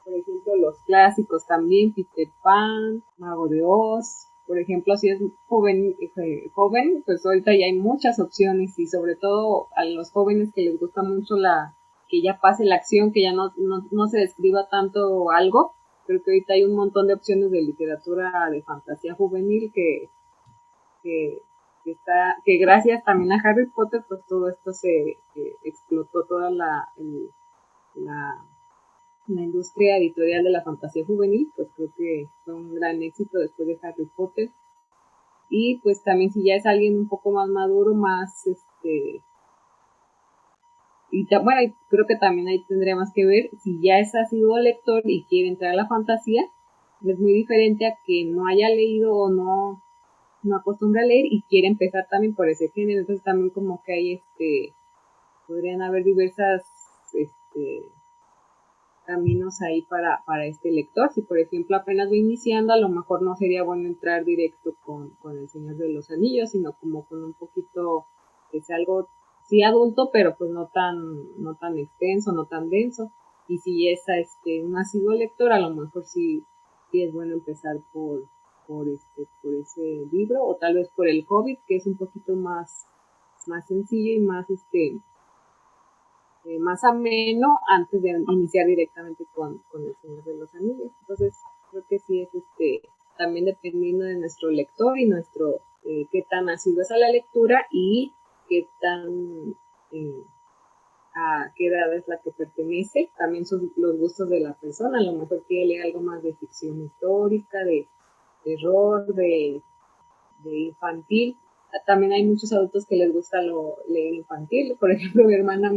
Por ejemplo, los clásicos también, Peter Pan, Mago de Oz. Por ejemplo, si es joven, pues ahorita ya hay muchas opciones, y sobre todo a los jóvenes que les gusta mucho que ya pase la acción, que ya no se describa tanto algo. Creo que ahorita hay un montón de opciones de literatura de fantasía juvenil que, que gracias también a Harry Potter, pues todo esto se explotó, toda la, la industria editorial de la fantasía juvenil. Pues creo que fue un gran éxito después de Harry Potter. Y pues también si ya es alguien un poco más maduro, más bueno, creo que también ahí tendríamos que ver si ya es asiduo lector y quiere entrar a la fantasía. Es muy diferente a que no haya leído o no acostumbra a leer y quiere empezar también por ese género. Entonces también como que hay podrían haber diversas caminos ahí para este lector. Si por ejemplo apenas va iniciando, a lo mejor no sería bueno entrar directo con El Señor de los Anillos, sino como con un poquito, que sea algo sí adulto, pero pues no tan extenso, no tan denso. Y si es un asiduo lector, a lo mejor sí es bueno empezar por ese libro, o tal vez por El Hobbit, que es un poquito más sencillo y más ameno, antes de iniciar directamente con El Señor de los Anillos. Entonces creo que sí es también dependiendo de nuestro lector y nuestro qué tan asiduo es a la lectura, y qué tan a qué edad es la que pertenece, también son los gustos de la persona. A lo mejor quiere leer algo más de ficción histórica, de terror, de infantil. También hay muchos adultos que les gusta leer infantil. Por ejemplo, mi hermana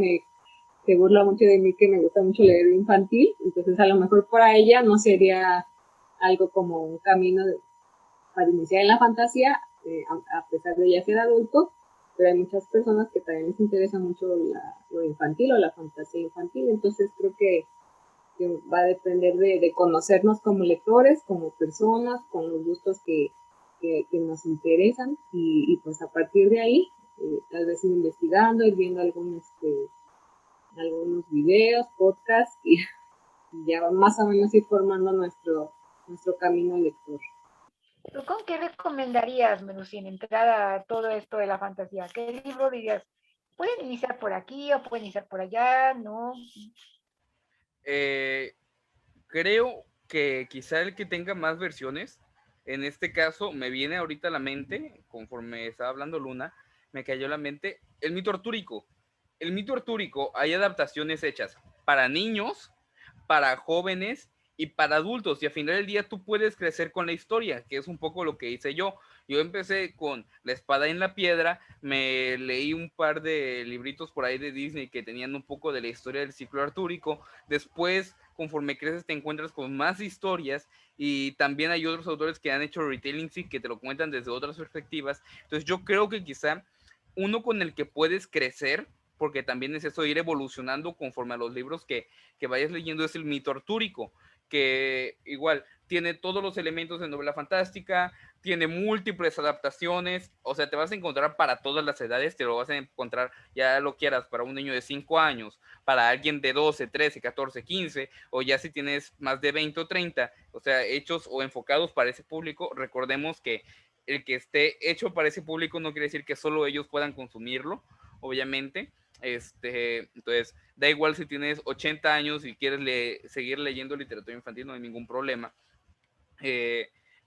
se burla mucho de mí que me gusta mucho leer infantil, entonces a lo mejor para ella no sería algo como un camino para iniciar en la fantasía, a pesar de ya ser adulto, pero hay muchas personas que también les interesa mucho lo infantil o la fantasía infantil, entonces creo que va a depender de conocernos como lectores, como personas, con los gustos que nos interesan y pues a partir de ahí, tal vez ir investigando, ir viendo algunos videos, podcasts y ya más o menos ir formando nuestro camino lector. ¿Tú con qué recomendarías, Melusín, entrar a todo esto de la fantasía? ¿Qué libro dirías? ¿Pueden iniciar por aquí o pueden iniciar por allá? ¿No? Creo que quizá el que tenga más versiones, en este caso me viene ahorita a la mente, conforme estaba hablando Luna, me cayó a la mente el mito artúrico. El mito artúrico hay adaptaciones hechas para niños, para jóvenes y para adultos, y al final del día tú puedes crecer con la historia, que es un poco lo que hice yo. Yo empecé con La espada en la piedra, me leí un par de libritos por ahí de Disney que tenían un poco de la historia del ciclo artúrico. Después, conforme creces, te encuentras con más historias y también hay otros autores que han hecho retelling y que te lo cuentan desde otras perspectivas. Entonces yo creo que quizá uno con el que puedes crecer, porque también es eso, ir evolucionando conforme a los libros que vayas leyendo, es el mito artúrico, que igual tiene todos los elementos de novela fantástica, tiene múltiples adaptaciones, o sea, te vas a encontrar para todas las edades, te lo vas a encontrar, ya lo quieras, para un niño de 5 años, para alguien de 12, 13, 14, 15, o ya si tienes más de 20 o 30, o sea, hechos o enfocados para ese público. Recordemos que el que esté hecho para ese público no quiere decir que solo ellos puedan consumirlo, obviamente. Entonces, da igual si tienes 80 años y quieres seguir leyendo literatura infantil, no hay ningún problema.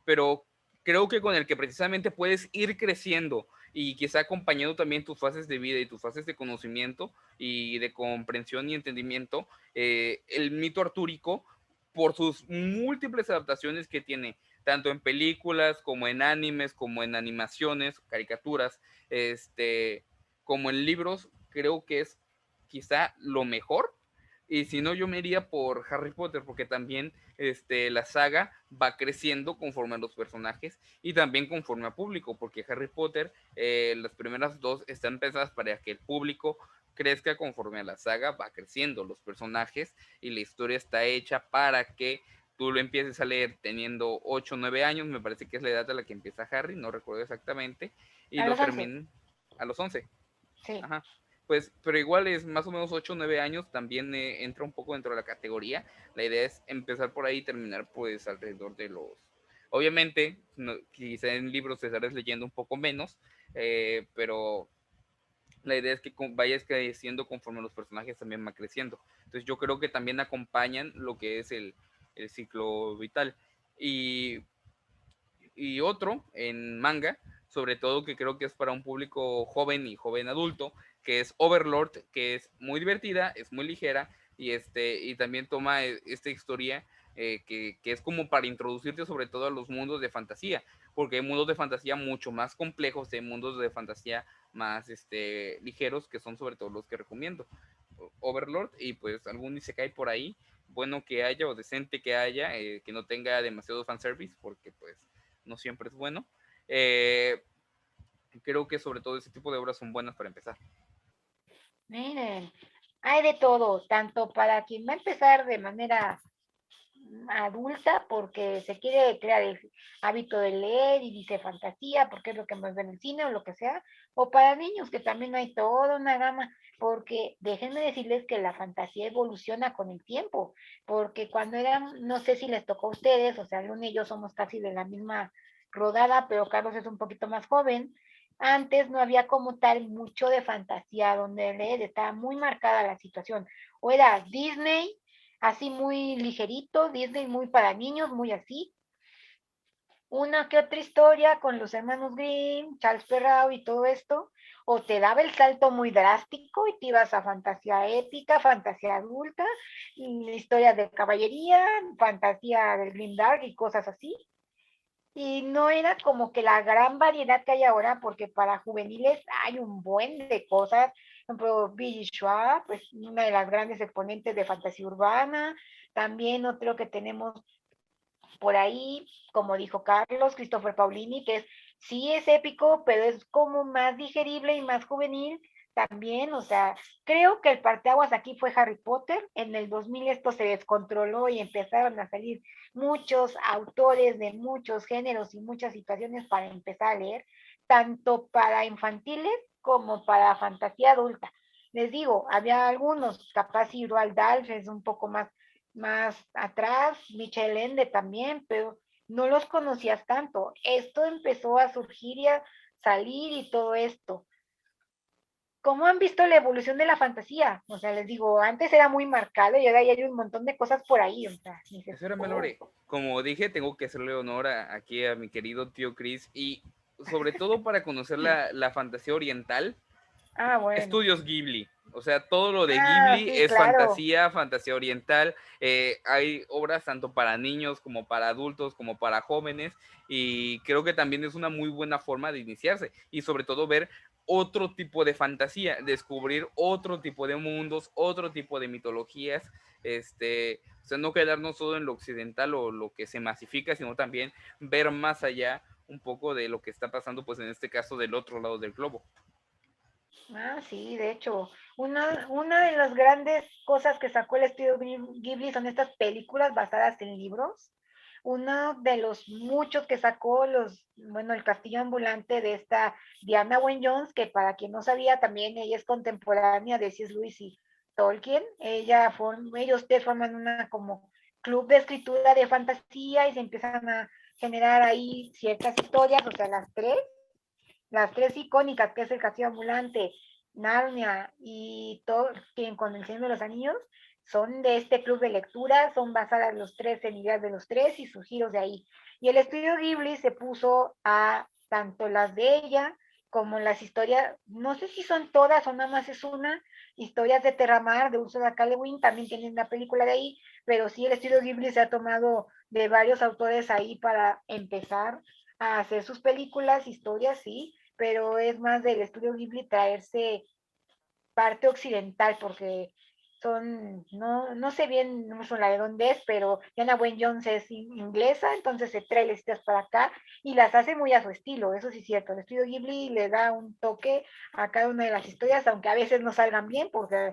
Pero creo que con el que precisamente puedes ir creciendo y quizá acompañando también tus fases de vida y tus fases de conocimiento y de comprensión y entendimiento, el mito artúrico, por sus múltiples adaptaciones que tiene, tanto en películas como en animes, como en animaciones, caricaturas, como en libros, creo que es quizá lo mejor. Y si no, yo me iría por Harry Potter, porque también la saga va creciendo conforme a los personajes y también conforme a público, porque Harry Potter, las primeras dos están pensadas para que el público crezca conforme a la saga va creciendo, los personajes y la historia está hecha para que tú lo empieces a leer teniendo 8 o 9 años, me parece que es la edad a la que empieza Harry, no recuerdo exactamente, y A lo los 11. terminen a los 11. Sí. Ajá. Pues, pero igual es más o menos 8 o 9 años, también entra un poco dentro de la categoría. La idea es empezar por ahí y terminar pues alrededor de los... Obviamente, no, quizá en libros te estarás leyendo un poco menos, pero la idea es que vayas creciendo conforme los personajes también van creciendo. Entonces yo creo que también acompañan lo que es el ciclo vital. Y otro en manga, sobre todo que creo que es para un público joven y joven adulto, que es Overlord, que es muy divertida, es muy ligera y también toma esta historia que es como para introducirte sobre todo a los mundos de fantasía, porque hay mundos de fantasía mucho más complejos, hay mundos de fantasía más ligeros, que son sobre todo los que recomiendo. Overlord y pues algún Isekai por ahí, bueno que haya o decente que haya, que no tenga demasiado fanservice, porque pues no siempre es bueno. Eh, Creo que sobre todo ese tipo de obras son buenas para empezar. Miren, hay de todo, tanto para quien va a empezar de manera adulta porque se quiere crear el hábito de leer y dice fantasía porque es lo que más ve en el cine o lo que sea, o para niños que también hay toda una gama, porque déjenme decirles que la fantasía evoluciona con el tiempo, porque cuando eran, no sé si les tocó a ustedes, o sea, Luna y yo somos casi de la misma rodada, pero Carlos es un poquito más joven. Antes no había como tal mucho de fantasía donde leer, estaba muy marcada la situación. O era Disney, así muy ligerito, Disney muy para niños, muy así. Una que otra historia con los hermanos Grimm, Charles Perrault y todo esto, o te daba el salto muy drástico y te ibas a fantasía épica, fantasía adulta, historias de caballería, fantasía del Grim Dark y cosas así. y no era como que la gran variedad que hay ahora, porque para juveniles hay un buen de cosas. Por ejemplo, Billie Schwab, pues una de las grandes exponentes de fantasía urbana. También otro que tenemos por ahí, como dijo Carlos, Christopher Paulini, que sí es épico, pero es como más digerible y más juvenil también. O sea, creo que el parteaguas aquí fue Harry Potter. En el 2000 esto se descontroló y empezaron a salir muchos autores de muchos géneros y muchas situaciones para empezar a leer, tanto para infantiles como para fantasía adulta. Les digo, había algunos, capaz y Roald Dahl es un poco más atrás, Michel Ende también, pero no los conocías tanto. Esto empezó a surgir y a salir y todo esto. ¿Cómo han visto la evolución de la fantasía? O sea, les digo, antes era muy marcado y ahora ya hay un montón de cosas por ahí. O sea, dices, Espérame, oh, Lore. Como dije, tengo que hacerle honor aquí a mi querido tío Chris y sobre todo para conocer la fantasía oriental, ah, bueno. estudios Ghibli. O sea, todo lo de Ah, Ghibli sí, es claro. fantasía, fantasía oriental. Hay obras tanto para niños como para adultos, como para jóvenes. Y creo que también es una muy buena forma de iniciarse. Y sobre todo ver otro tipo de fantasía, descubrir otro tipo de mundos, otro tipo de mitologías. O sea, no quedarnos solo en lo occidental o lo que se masifica, sino también ver más allá un poco de lo que está pasando, pues en este caso del otro lado del globo. Ah, sí, de hecho, una de las grandes cosas que sacó el estudio Ghibli son estas películas basadas en libros. Uno de los muchos que sacó bueno, el castillo ambulante de esta Diana Wynne Jones, que para quien no sabía, también ella es contemporánea de C.S. Lewis y Tolkien. Ellos tres forman una como club de escritura de fantasía y se empiezan a generar ahí ciertas historias, o sea, las tres icónicas, que es el Castillo Ambulante, Narnia y Tolkien con el Señor de los Anillos, son de este club de lectura, son basadas los tres en ideas de los tres y sus giros de ahí. Y el estudio Ghibli se puso a tanto las de ella como las historias, no sé si son todas o nada más es una, historias de Terramar, de Ursula K. Le Guin, también tienen una película de ahí, pero sí el estudio Ghibli se ha tomado de varios autores ahí para empezar a hacer sus películas, historias, sí, pero es más del estudio Ghibli traerse parte occidental, porque no sé bien, no sé la de dónde es, pero Diana Wynne Jones es inglesa, entonces se trae las historias para acá y las hace muy a su estilo, eso sí es cierto. El estudio Ghibli le da un toque a cada una de las historias, aunque a veces no salgan bien, porque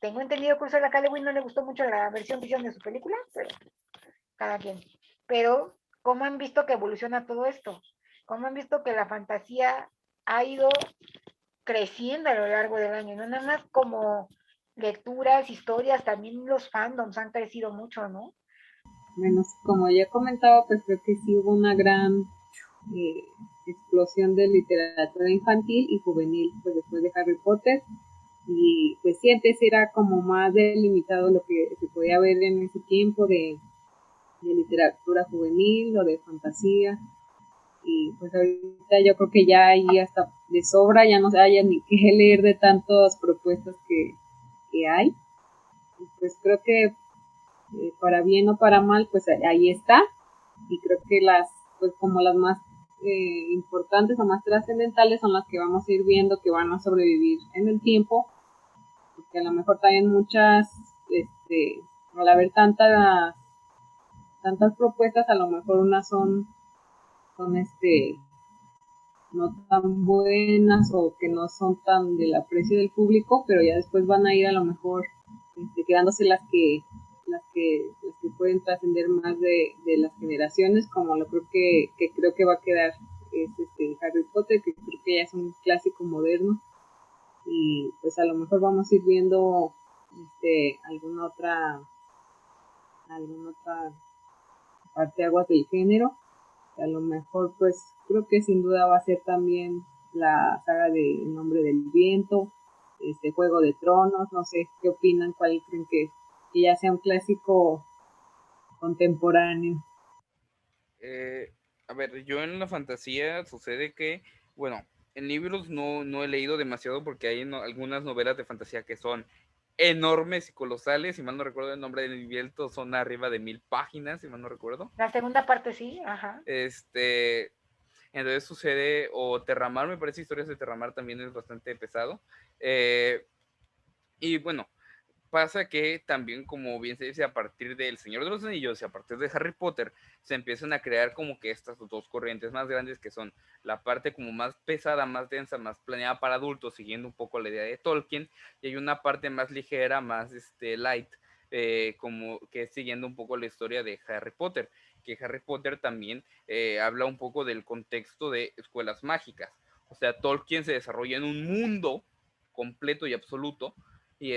tengo entendido que a Ursula K. Le Guin no le gustó mucho la versión que hicieron de su película, pero cada quien. Pero, ¿cómo han visto que evoluciona todo esto? ¿Cómo han visto que la fantasía ha ido creciendo a lo largo del año? No nada más como lecturas, historias, también los fandoms han crecido mucho, ¿no? Menos, como ya comentaba, pues creo que sí hubo una gran explosión de literatura infantil y juvenil, pues después de Harry Potter. Y pues sí, antes era como más delimitado lo que se podía ver en ese tiempo de literatura juvenil o de fantasía. Y pues ahorita yo creo que ya ahí hasta de sobra ya no se haya ni que leer de tantas propuestas que hay. Y pues creo que para bien o para mal, pues ahí está. Y creo que pues como las más importantes o más trascendentales son las que vamos a ir viendo que van a sobrevivir en el tiempo, porque a lo mejor también muchas, al haber tantas propuestas, a lo mejor unas son no tan buenas o que no son tan del aprecio del público, pero ya después van a ir a lo mejor quedándose las que pueden trascender más de las generaciones, como lo creo que va a quedar es Harry Potter, que creo que ya es un clásico moderno, y pues a lo mejor vamos a ir viendo alguna otra parte aguas del género. A lo mejor pues creo que sin duda va a ser también la saga de El Nombre del Viento, Juego de Tronos, no sé qué opinan, cuál creen que ya sea un clásico contemporáneo. Eh, a ver, yo en la fantasía sucede que, bueno, en libros no he leído demasiado porque hay algunas novelas de fantasía que son enormes y colosales, si mal no recuerdo el nombre del viento, son arriba de 1000 páginas, si mal no recuerdo. La segunda parte sí, ajá. Entonces sucede, o Terramar, me parece, Historias de Terramar también es bastante pesado. Y bueno, pasa que también, como bien se dice, a partir del Señor de los Anillos y a partir de Harry Potter, se empiezan a crear como que estas dos corrientes más grandes, que son la parte como más pesada, más densa, más planeada para adultos, siguiendo un poco la idea de Tolkien, y hay una parte más ligera, más light, como que siguiendo un poco la historia de Harry Potter, que Harry Potter también habla un poco del contexto de escuelas mágicas. O sea, Tolkien se desarrolla en un mundo completo y absoluto, y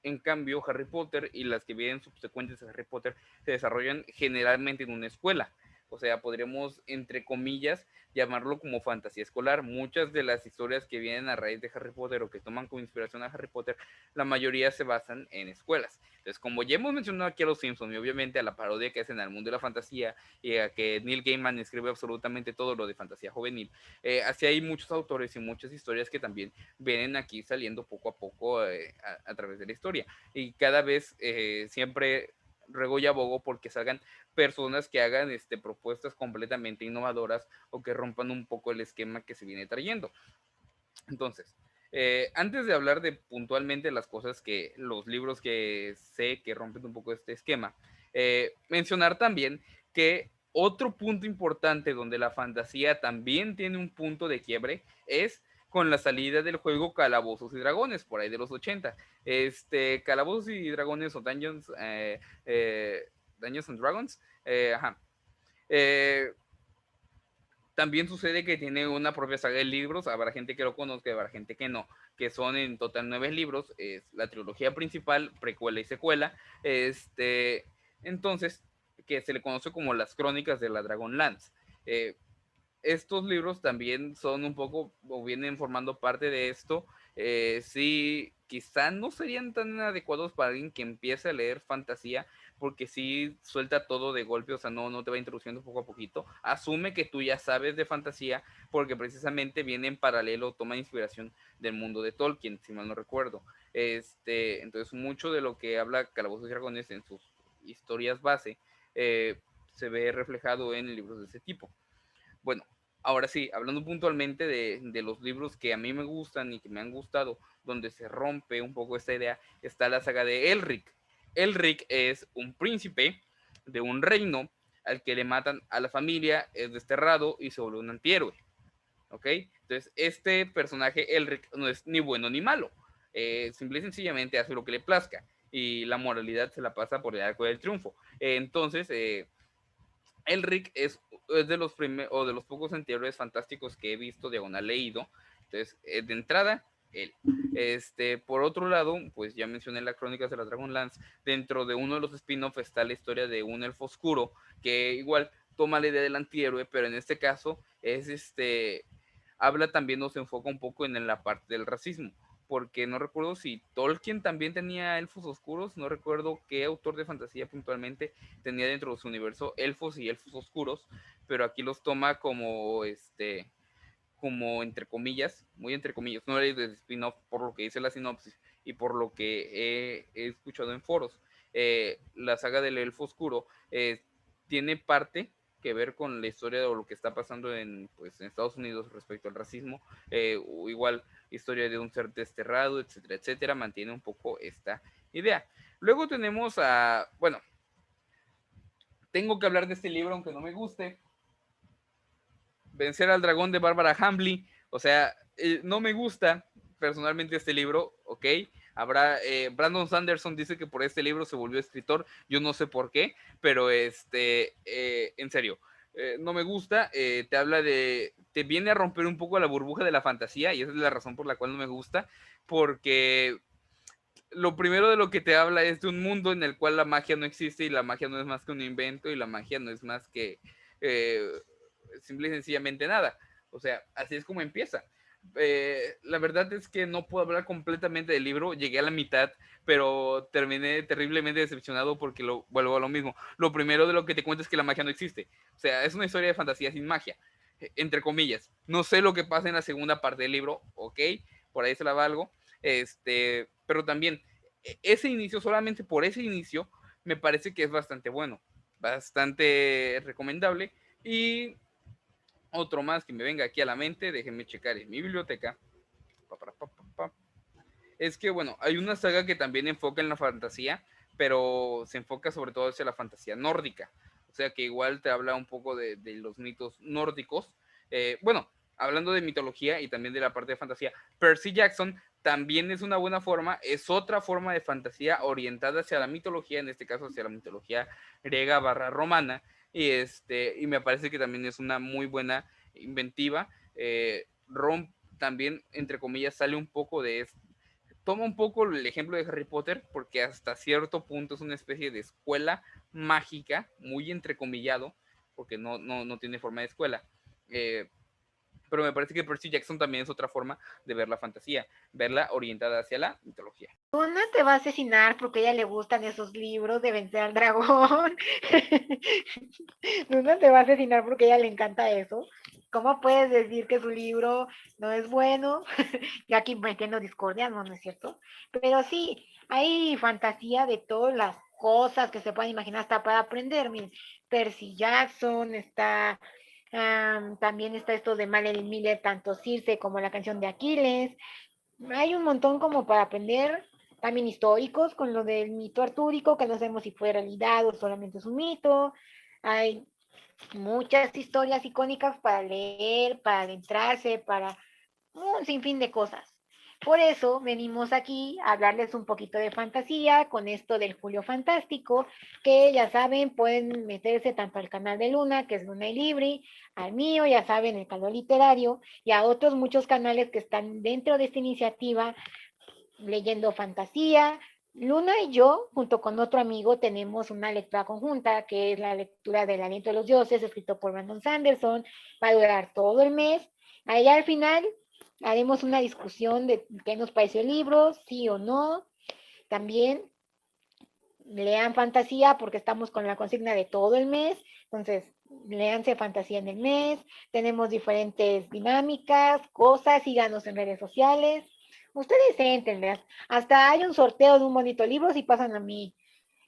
en cambio, Harry Potter y las que vienen subsecuentes a Harry Potter se desarrollan generalmente en una escuela. O sea, podríamos, entre comillas, llamarlo como fantasía escolar. Muchas de las historias que vienen a raíz de Harry Potter o que toman como inspiración a Harry Potter, la mayoría se basan en escuelas. Entonces, como ya hemos mencionado aquí a los Simpsons y obviamente a la parodia que hacen al mundo de la fantasía y a que Neil Gaiman escribe absolutamente todo lo de fantasía juvenil, así hay muchos autores y muchas historias que también vienen aquí saliendo poco a poco a través de la historia. Y cada vez siempre ruego y abogo porque salgan personas que hagan propuestas completamente innovadoras o que rompan un poco el esquema que se viene trayendo. Entonces, antes de hablar de puntualmente las cosas que los libros que sé que rompen un poco este esquema, mencionar también que otro punto importante donde la fantasía también tiene un punto de quiebre es con la salida del juego Calabozos y Dragones, por ahí de los 80. Calabozos y Dragones o Dungeons and Dragons, ajá. También sucede que tiene una propia saga de libros, habrá gente que lo conozca, habrá gente que no, que son en total 9 libros, es la trilogía principal, precuela y secuela, entonces, que se le conoce como las crónicas de la Dragonlance. Estos libros también son un poco, o vienen formando parte de esto, sí, quizá no serían tan adecuados para alguien que empiece a leer fantasía, porque sí suelta todo de golpe, o sea, no te va introduciendo poco a poquito, asume que tú ya sabes de fantasía, porque precisamente viene en paralelo, toma inspiración del mundo de Tolkien, si mal no recuerdo. Entonces mucho de lo que habla Calabozos y Dragones en sus historias base, se ve reflejado en libros de ese tipo. Bueno, ahora sí, hablando puntualmente de los libros que a mí me gustan y que me han gustado, donde se rompe un poco esta idea, está la saga de Elric. Elric es un príncipe de un reino al que le matan a la familia, es desterrado y se vuelve un antihéroe. ¿Ok? Entonces, este personaje, Elric, no es ni bueno ni malo. Simple y sencillamente hace lo que le plazca. Y la moralidad se la pasa por el arco del triunfo. Entonces, Elric es de los o de los pocos antihéroes fantásticos que he visto, diagonal leído. Entonces, de entrada, él. Por otro lado, pues ya mencioné las crónicas de la Dragonlance. Dentro de uno de los spin-offs está la historia de un elfo oscuro, que igual toma la idea del antihéroe, pero en este caso es habla también o se enfoca un poco en la parte del racismo, porque no recuerdo si Tolkien también tenía elfos oscuros, no recuerdo qué autor de fantasía puntualmente tenía dentro de su universo elfos y elfos oscuros, pero aquí los toma como entre comillas, muy entre comillas, no era de spin-off por lo que dice la sinopsis y por lo que he escuchado en foros. La saga del elfo oscuro tiene parte que ver con la historia de lo que está pasando en Estados Unidos respecto al racismo, o igual historia de un ser desterrado, etcétera, etcétera, mantiene un poco esta idea. Luego tenemos bueno, tengo que hablar de este libro aunque no me guste, Vencer al dragón de Bárbara Hambley. O sea, no me gusta personalmente este libro, ¿ok? Brandon Sanderson dice que por este libro se volvió escritor, yo no sé por qué, pero en serio, no me gusta, te viene a romper un poco la burbuja de la fantasía y esa es la razón por la cual no me gusta, porque lo primero de lo que te habla es de un mundo en el cual la magia no existe y la magia no es más que un invento y la magia no es más que simple y sencillamente nada. O sea, así es como empieza. La verdad es que no puedo hablar completamente del libro, llegué a la mitad, pero terminé terriblemente decepcionado porque vuelvo a lo mismo. Lo primero de lo que te cuento es que la magia no existe. O sea, es una historia de fantasía sin magia, entre comillas. No sé lo que pasa en la segunda parte del libro, ok, por ahí se la valgo. pero también ese inicio, solamente por ese inicio, me parece que es bastante bueno, bastante recomendable. Y otro más que me venga aquí a la mente, déjenme checar en mi biblioteca. Es que, bueno, hay una saga que también enfoca en la fantasía, pero se enfoca sobre todo hacia la fantasía nórdica. O sea que igual te habla un poco de los mitos nórdicos. Bueno, hablando de mitología y también de la parte de fantasía, Percy Jackson también es una buena forma, es otra forma de fantasía orientada hacia la mitología, en este caso hacia la mitología griega barra romana, y me parece que también es una muy buena inventiva. Ron también, entre comillas, sale un poco de esto, toma un poco el ejemplo de Harry Potter, porque hasta cierto punto es una especie de escuela mágica, muy entrecomillado, porque no tiene forma de escuela. Eh, pero me parece que Percy Jackson también es otra forma de ver la fantasía, verla orientada hacia la mitología. Luna te va a asesinar porque a ella le gustan esos libros de vencer al dragón. Luna te va a asesinar porque a ella le encanta eso. ¿Cómo puedes decir que su libro no es bueno? Y aquí metiendo discordia, no es cierto. Pero sí, hay fantasía de todas las cosas que se puedan imaginar hasta para aprender. Miren, Percy Jackson, está también está esto de Madeline Miller, tanto Circe como la canción de Aquiles. Hay un montón como para aprender, también históricos, con lo del mito artúrico, que no sabemos si fue realidad o solamente es un mito. Hay muchas historias icónicas para leer, para adentrarse, para un sinfín de cosas. Por eso venimos aquí a hablarles un poquito de fantasía con esto del Julio Fantástico, que ya saben, pueden meterse tanto al canal de Luna, que es Luna y Libri, al mío, ya saben, el canal literario, y a otros muchos canales que están dentro de esta iniciativa leyendo fantasía. Luna y yo, junto con otro amigo, tenemos una lectura conjunta, que es la lectura del Aliento de los Dioses, escrito por Brandon Sanderson. Va a durar todo el mes. Allá al final haremos una discusión de qué nos pareció el libro, sí o no. También lean fantasía porque estamos con la consigna de todo el mes. Entonces, leanse fantasía en el mes. Tenemos diferentes dinámicas, cosas, síganos en redes sociales. Ustedes entren, hasta hay un sorteo de un bonito libro si pasan a mi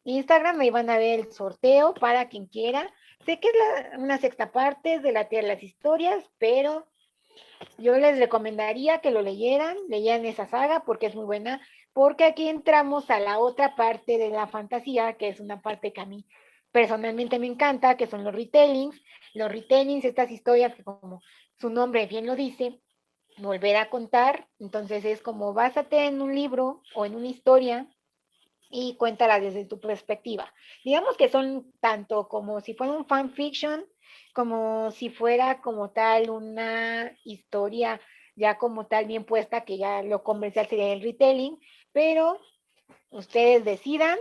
Instagram, ahí van a ver el sorteo para quien quiera. Sé que es una sexta parte de la tierra de las historias, pero yo les recomendaría que lo leyeran esa saga porque es muy buena, porque aquí entramos a la otra parte de la fantasía, que es una parte que a mí personalmente me encanta, que son los retellings. Los retellings, estas historias que como su nombre bien lo dice, volver a contar, entonces es como básate en un libro o en una historia y cuéntala desde tu perspectiva. Digamos que son tanto como si fuera un fanfiction, como si fuera como tal una historia ya como tal bien puesta, que ya lo comercial sería el retailing, pero ustedes decidan,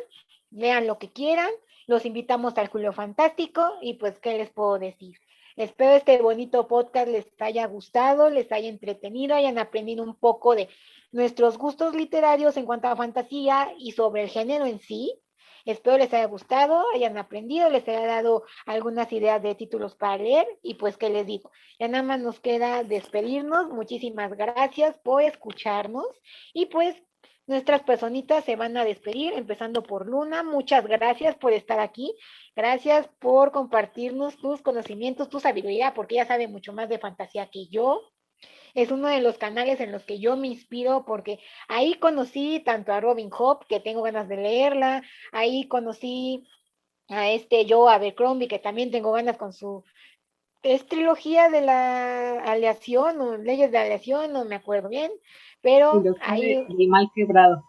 lean lo que quieran, los invitamos al Julio Fantástico y pues, ¿qué les puedo decir? Espero este bonito podcast les haya gustado, les haya entretenido, hayan aprendido un poco de nuestros gustos literarios en cuanto a fantasía y sobre el género en sí. Espero les haya gustado, hayan aprendido, les haya dado algunas ideas de títulos para leer y pues, ¿qué les digo? Ya nada más nos queda despedirnos. Muchísimas gracias por escucharnos y pues nuestras personitas se van a despedir, empezando por Luna. Muchas gracias por estar aquí. Gracias por compartirnos tus conocimientos, tu sabiduría, porque ella sabe mucho más de fantasía que yo. Es uno de los canales en los que yo me inspiro porque ahí conocí tanto a Robin Hood, que tengo ganas de leerla, ahí conocí a Joe Abercrombie, que también tengo ganas con su es trilogía de la aleación o leyes de aleación, no me acuerdo bien, pero ahí Y mal quebrado.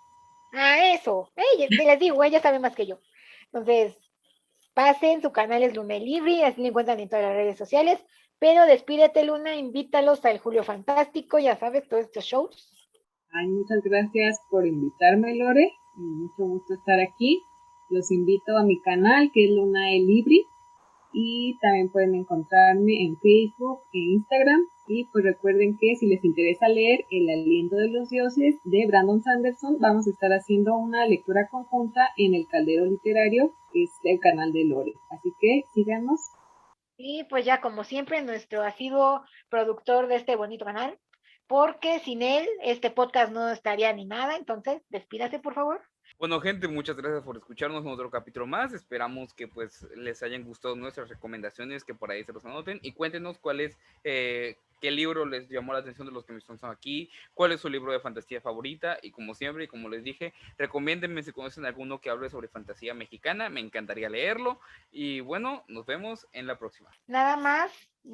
eso, les digo, ella sabe más que yo. Entonces, pasen, su canal es Luna Libre, así lo encuentran en todas las redes sociales, pero despídete Luna, invítalos al Julio Fantástico, ya sabes, todos estos shows. Ay, muchas gracias por invitarme, Lore. Mucho gusto estar aquí. Los invito a mi canal, que es Luna Libri, y también pueden encontrarme en Facebook e Instagram. Y pues recuerden que si les interesa leer El Aliento de los Dioses de Brandon Sanderson, vamos a estar haciendo una lectura conjunta en el Caldero Literario, que es el canal de Lore. Así que síganos. Y pues ya como siempre, nuestro asiduo productor de este bonito canal, porque sin él este podcast no estaría ni nada. Entonces, despídase, por favor. Bueno, gente, muchas gracias por escucharnos en otro capítulo más. Esperamos que pues les hayan gustado nuestras recomendaciones, que por ahí se los anoten y cuéntenos cuál es, qué libro les llamó la atención de los que me están aquí, cuál es su libro de fantasía favorita y como siempre y como les dije, recomiéndenme si conocen alguno que hable sobre fantasía mexicana, me encantaría leerlo y bueno, nos vemos en la próxima. Nada más,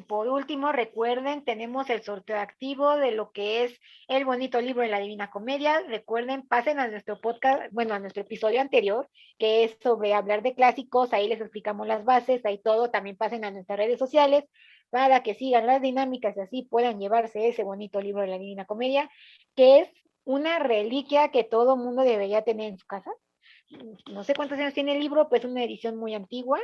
por último, recuerden, tenemos el sorteo activo de lo que es el bonito libro de la Divina Comedia. Recuerden, pasen a nuestro podcast, bueno, a nuestro episodio anterior, que es sobre hablar de clásicos, ahí les explicamos las bases, ahí todo, también pasen a nuestras redes sociales para que sigan las dinámicas y así puedan llevarse ese bonito libro de la Divina Comedia, que es una reliquia que todo mundo debería tener en su casa. No sé cuántos años tiene el libro, pues es una edición muy antigua.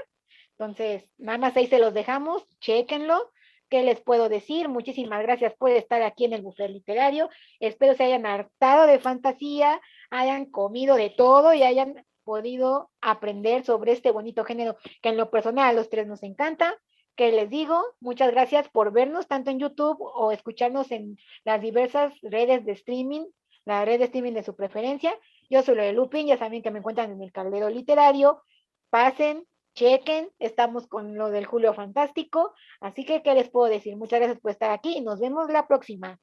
Entonces, nada más ahí se los dejamos, chéquenlo. ¿Qué les puedo decir? Muchísimas gracias por estar aquí en el Buffet Literario. Espero se hayan hartado de fantasía, hayan comido de todo y hayan podido aprender sobre este bonito género que en lo personal a los tres nos encanta. Que les digo, muchas gracias por vernos tanto en YouTube o escucharnos en las diversas redes de streaming, la red de streaming de su preferencia. Yo soy Lore Lupin, ya saben que me encuentran en el Caldero Literario. Pasen, chequen, estamos con lo del Julio Fantástico, así que, ¿qué les puedo decir? Muchas gracias por estar aquí y nos vemos la próxima.